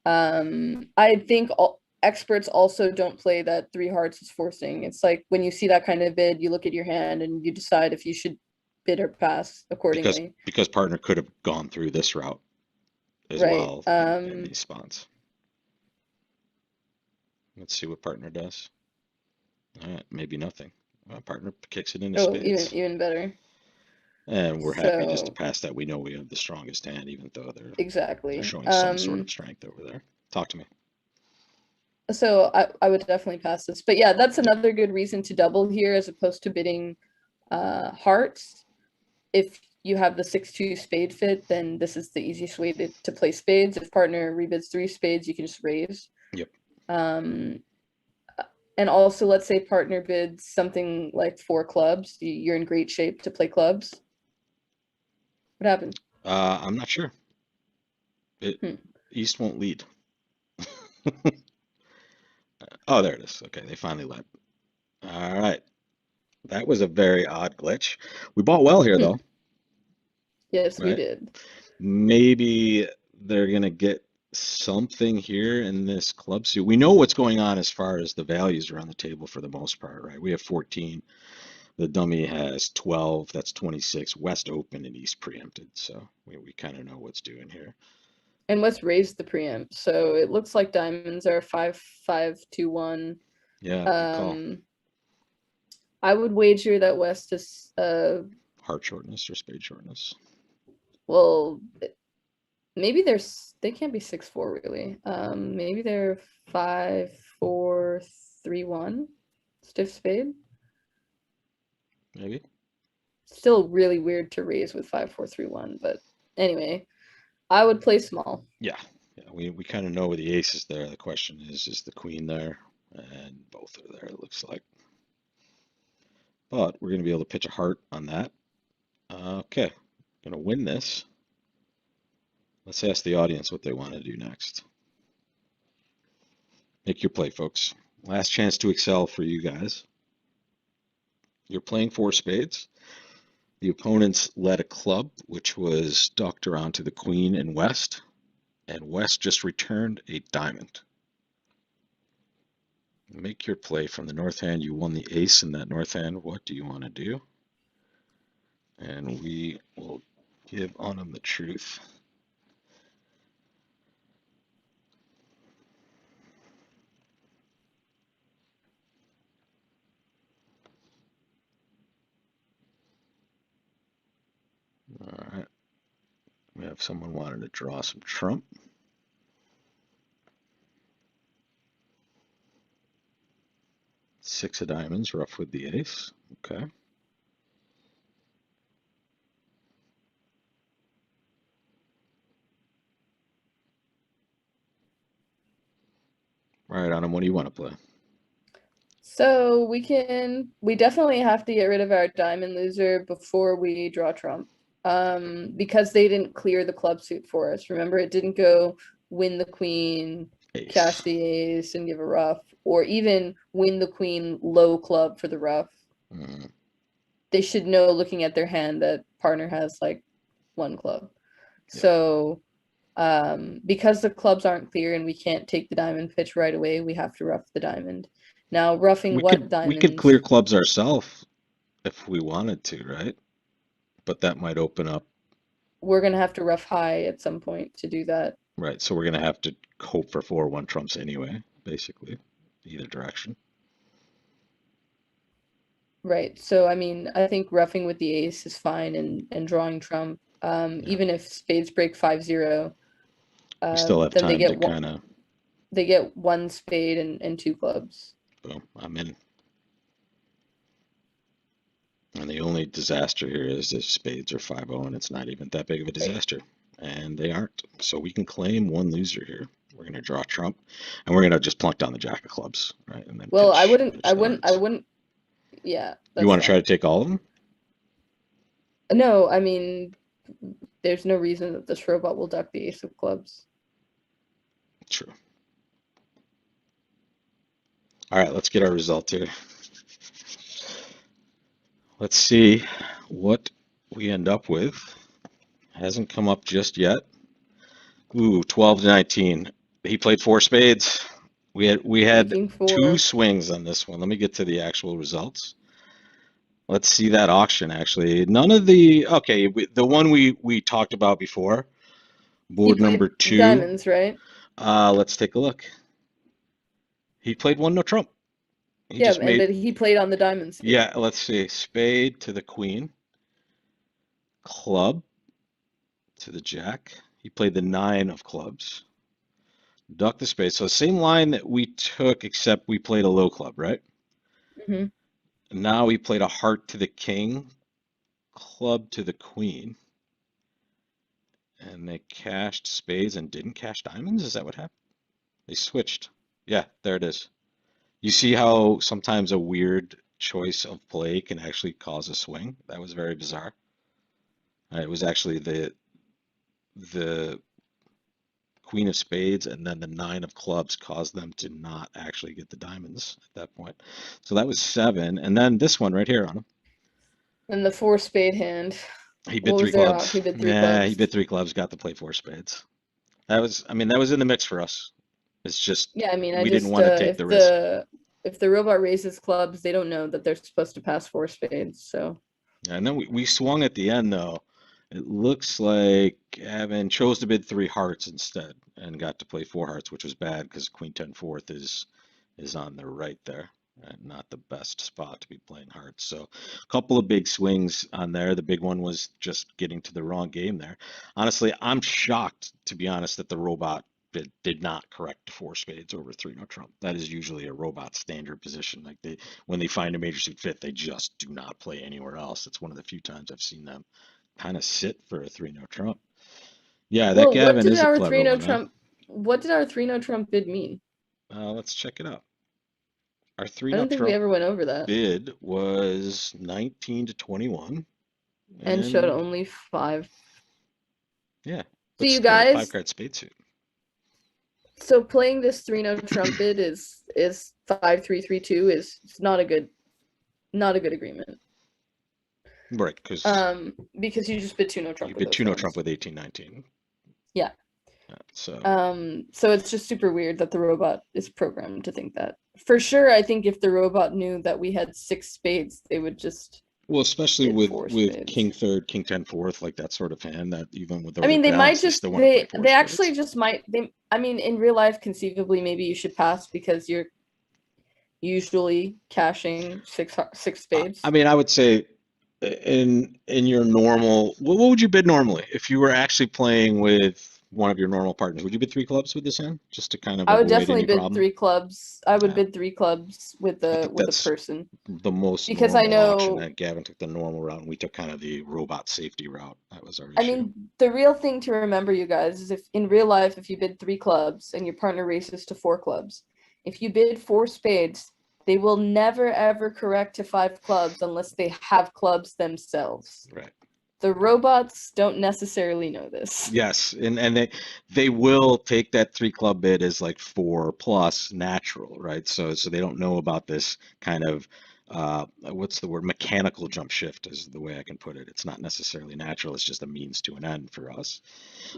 I think experts also don't play that 3 hearts is forcing. It's like when you see that kind of bid, you look at your hand and you decide if you should bid or pass accordingly. Because partner could have gone through this route as Right. well in these spots. Let's see what partner does. All right, maybe nothing. Partner kicks it into spades. Even better. And we're happy just to pass that. We know we have the strongest hand, even though they're showing some sort of strength over there. Talk to me. So I would definitely pass this. But yeah, that's another good reason to double here as opposed to bidding hearts. If you have the 6-2 spade fit, then this is the easiest way to play spades. If partner rebids 3 spades, you can just raise. Yep. And also, let's say partner bids something like 4 clubs. You're in great shape to play clubs. What happened? I'm not sure. East won't lead. Oh, there it is. Okay, they finally led. All right. That was a very odd glitch. We bought well here, though. Yes, right? we did. Maybe they're going to get something here in this club suit. We know what's going on as far as the values are on the table for the most part, right? We have 14. The dummy has 12, that's 26, West open and East preempted. So we kind of know what's doing here. And let's raise the preempt. So it looks like diamonds are 5-5-2-1. Yeah, good call. I would wager that West is Heart shortness or spade shortness. well, maybe they can't be 6-4 really. Maybe they're 5-4-3-1. Stiff spade. Maybe. Still really weird to raise with 5-4-3-1, but anyway, I would play small. Yeah. Yeah, we kind of know where the ace is there. The question is the queen there? And both are there, it looks like. But we're going to be able to pitch a heart on that. Okay, going to win this. Let's ask the audience what they want to do next. Make your play, folks. Last chance to excel for you guys. You're playing 4 spades. The opponents led a club, which was ducked around to the queen and West, and West just returned a diamond. Make your play from the north hand. You won the ace in that north hand. What do you want to do? And we will give Anam the truth. All right. We have someone wanting to draw some trump. Six of diamonds, rough with the ace. Okay. All right, Anam, what do you want to play? So we definitely have to get rid of our diamond loser before we draw trump. Because they didn't clear the club suit for us. Remember, it didn't go win the queen, Ace. cash the ace, and give a rough, or even win the queen low club for the rough. Mm. They should know, looking at their hand, that partner has like 1 club. Yeah. So because the clubs aren't clear and we can't take the diamond pitch right away, we have to rough the diamond. Now, roughing We what could diamonds? clear clubs ourselves if we wanted to, right? But that might open up. We're gonna have to rough high at some point to do that. Right, so we're gonna have to hope for 4-1 trumps anyway, basically, either direction. Right. So I mean, I think roughing with the ace is fine, and drawing trump. Yeah. Even if spades break 5-0, We still have then time to kind of. they get 1 spade and 2 clubs. Boom, I'm in. And the only disaster here is if spades are 5-0 and it's not even that big of a disaster. And they aren't. So we can claim 1 loser here. We're going to draw trump, and we're going to just plunk down the jack of clubs, right? And then Well, pitch I hearts. wouldn't. Yeah. You want to try to take all of them? No, I mean, there's no reason that this robot will duck the ace of clubs. True. All right, let's get our result here. Let's see what we end up with. Hasn't come up just yet. Ooh, 12-19. He played 4 spades. We had 2 swings on this one. Let me get to the actual results. Let's see that auction actually. None of the the one we talked about before. Board number 2. Diamonds, right? Let's take a look. He played 1 no trump. But he played on the diamonds. Yeah, let's see. Spade to the queen. Club to the jack. He played the 9 of clubs. Duck the spade. So same line that we took, except we played a low club, right? Mm-hmm. Now we played a heart to the king, club to the queen. And they cashed spades and didn't cash diamonds? Is that what happened? They switched. Yeah, there it is. You see how sometimes a weird choice of play can actually cause a swing? That was very bizarre. It was actually the queen of spades and then the 9 of clubs caused them to not actually get the diamonds at that point. So that was 7. And then this one right here on him. And the 4 spade hand. He bid 3 clubs. He bid 3 clubs. He bid 3 clubs, got to play 4 spades. That was in the mix for us. It's just, yeah, I mean, we didn't want to take the risk. if the robot raises clubs, they don't know that they're supposed to pass 4 spades. So And then we swung at the end though. It looks like Gavin chose to bid three hearts instead and got to play four hearts, which was bad because Queen 10 fourth is on the right there. And not the best spot to be playing hearts. So a couple of big swings on there. The big one was just getting to the wrong game there. Honestly, I'm shocked, to be honest, that the robot did not correct four spades over three no trump. That is usually a robot standard position. Like when they find a major suit fit, they just do not play anywhere else. It's one of the few times I've seen them kind of sit for a three no trump. Yeah, that well, Gavin is a clever one, huh? what did our 3 no trump bid mean? Let's check it out. Our three I no don't think we trump ever went over that bid was 19 to 21, and showed and only 5. yeah, So but you still a five guys, card spade suit. so playing this 3 no trump bid is 5-3-3-2 is not a good agreement. Right, because Because you just bid 2 no trump you with bid those two no trump hands. with 18-19. Yeah. So So it's just super weird that the robot is programmed to think that. For sure, I think if the robot knew that we had 6 spades, they would just well, especially bid with 4 spades. king third, king 10 fourth, like that sort of hand that even with I over mean, they might balance, they just still want to play four they actually spades. just might they. I mean, in real life, conceivably, maybe you should pass because you're usually cashing six I spades. mean, I would say in your normal, what would you bid normally if you were actually playing with one of your normal partners? Would you bid three clubs with this hand just to kind of I would avoid definitely any bid problem? 3 clubs. I would Yeah, bid 3 clubs I think with the that's person the most because I normal auction. know. That Gavin took the normal route, and we took kind of the robot safety route. That was our I issue. mean, the real thing to remember, you guys, is if in real life, if you bid 3 clubs and your partner races to 4 clubs, if you bid 4 spades, they will never ever correct to 5 clubs unless they have clubs themselves. Right. The robots don't necessarily know this. Yes, and they will take that three club bid as like four plus natural, right? So they don't know about this kind of what's the word? Mechanical jump shift is the way I can put it. It's not necessarily natural. It's just a means to an end for us.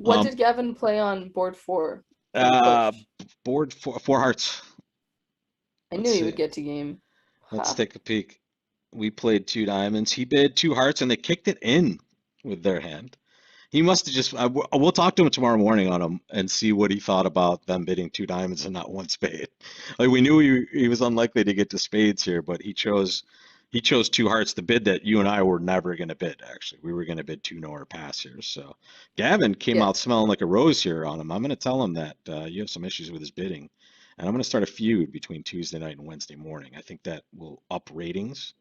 What Um, did Gavin play on board 4 for uh, push? board four hearts. I Let's knew he see. would get to game. Let's Ha. take a peek. We played two diamonds. He bid two hearts, and they kicked it in with their hand. He must have just. We'll talk to him tomorrow morning on him and see what he thought about them bidding two diamonds and not one spade. Like we knew he was unlikely to get to spades here, but he chose two hearts, the bid that you and I were never going to bid. Actually, we were going to bid two no or pass here. So Gavin came Yeah. out smelling like a rose here on him. I'm going to tell him that you have some issues with his bidding, and I'm going to start a feud between Tuesday night and Wednesday morning. I think that will up ratings.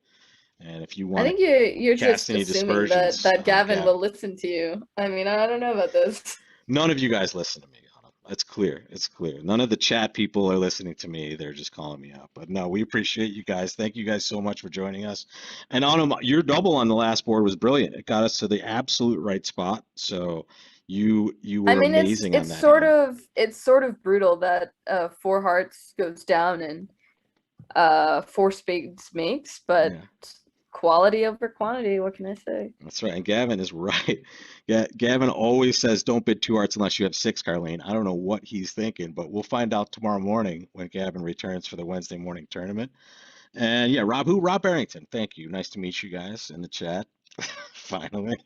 And if you I want to think you're cast just any assuming dispersions that on Gavin Gavin. will listen to you. I mean, I don't know about this. None of you guys listen to me, Anam. It's clear. It's clear. None of the chat people are listening to me. They're just calling me out. But no, we appreciate you guys. Thank you guys so much for joining us. And Anam, your double on the last board was brilliant. It got us to the absolute right spot. So you I were mean, amazing on that hand. it's sort of brutal that 4 hearts goes down and 4 spades makes, but Yeah. quality over quantity. What can I say? That's right. And Gavin is right. Yeah, Gavin always says don't bid two hearts unless you have six, Carlene. I don't know what he's thinking, but we'll find out tomorrow morning when Gavin returns for the Wednesday morning tournament. And yeah, Rob, who? Rob Barrington. Thank you. Nice to meet you guys in the chat. Finally.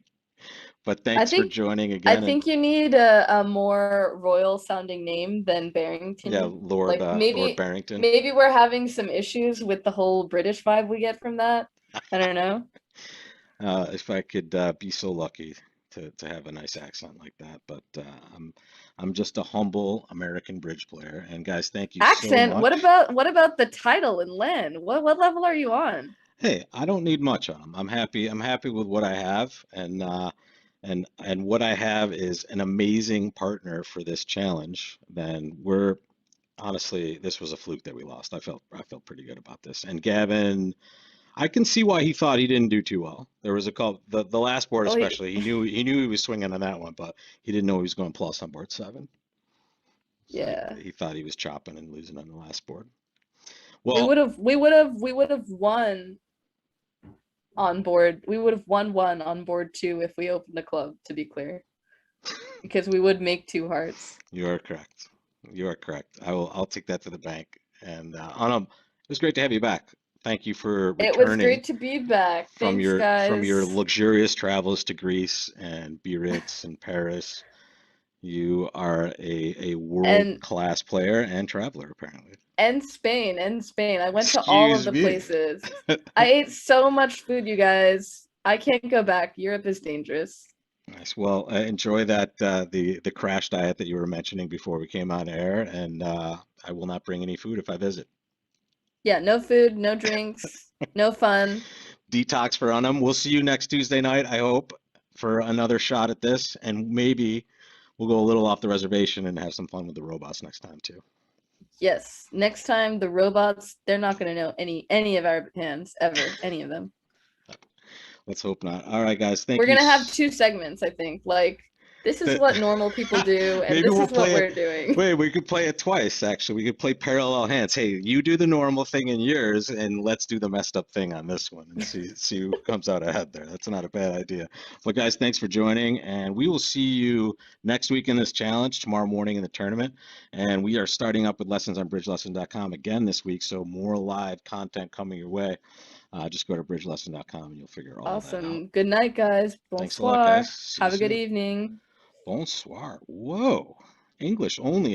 But I thanks for think joining I again. And think you need a more royal sounding name than yeah, Barrington. Lord Like Lord Barrington. maybe we're having some issues with the whole British vibe we get from that. I don't know. If I could be so lucky to have a nice accent like that, but I'm just a humble American bridge player. And guys, thank you so Accent. much. What about the title and Len? What level are you on? Hey, I don't need much on them. I'm happy. I'm happy with what I have, and what I have is an amazing partner for this challenge. Then we're honestly, this was a fluke that we lost. I felt pretty good about this. And Gavin, I can see why he thought he didn't do too well. There was a call, the last board Well, especially. He knew he was swinging on that one, but he didn't know he was going plus on board seven. So yeah. he thought he was chopping and losing on the last board. We Well, would have won on board. We would have won one on board 2 if we opened the club, to be clear. Because we would make 2 hearts. you are correct. You are correct. I'll take that to the bank. And on It was great to have you back. Thank you for It was returning great to be back. from Thanks, your guys. luxurious travels to Greece and Biarritz and Paris. You are a And world-class player and traveler, apparently. Spain. I went to all of Excuse the me. places. I ate so much food, you guys. I can't go back. Europe is dangerous. Nice. Well, enjoy that the crash diet that you were mentioning before we came on air, and I will not bring any food if I visit. Yeah, no food, no drinks, no fun. Detox for Unum. We'll see you next Tuesday night, I hope, for another shot at this, and maybe we'll go a little off the reservation and have some fun with the robots next time too. Yes, next time the robots, they're not going to know any of our hands ever, any of them. Let's hope not. All right, guys. We're Thank you. going to have two segments, I think. Like this is what normal people do and Maybe this we'll is what play it. we're doing. Wait, we could play it twice, actually. We could play parallel hands. Hey, you do the normal thing in yours, and let's do the messed up thing on this one and see who comes out ahead there. That's not a bad idea. But guys, thanks for joining, and we will see you next week in this challenge, tomorrow morning in the tournament. And we are starting up with lessons on bridgelesson.com again this week, so more live content coming your way. Just go to bridgelesson.com and you'll figure all that out. Awesome. Good night, guys. Thanks a lot, guys. Bonsoir. See you Have a good soon. evening. Bonsoir. Whoa. English only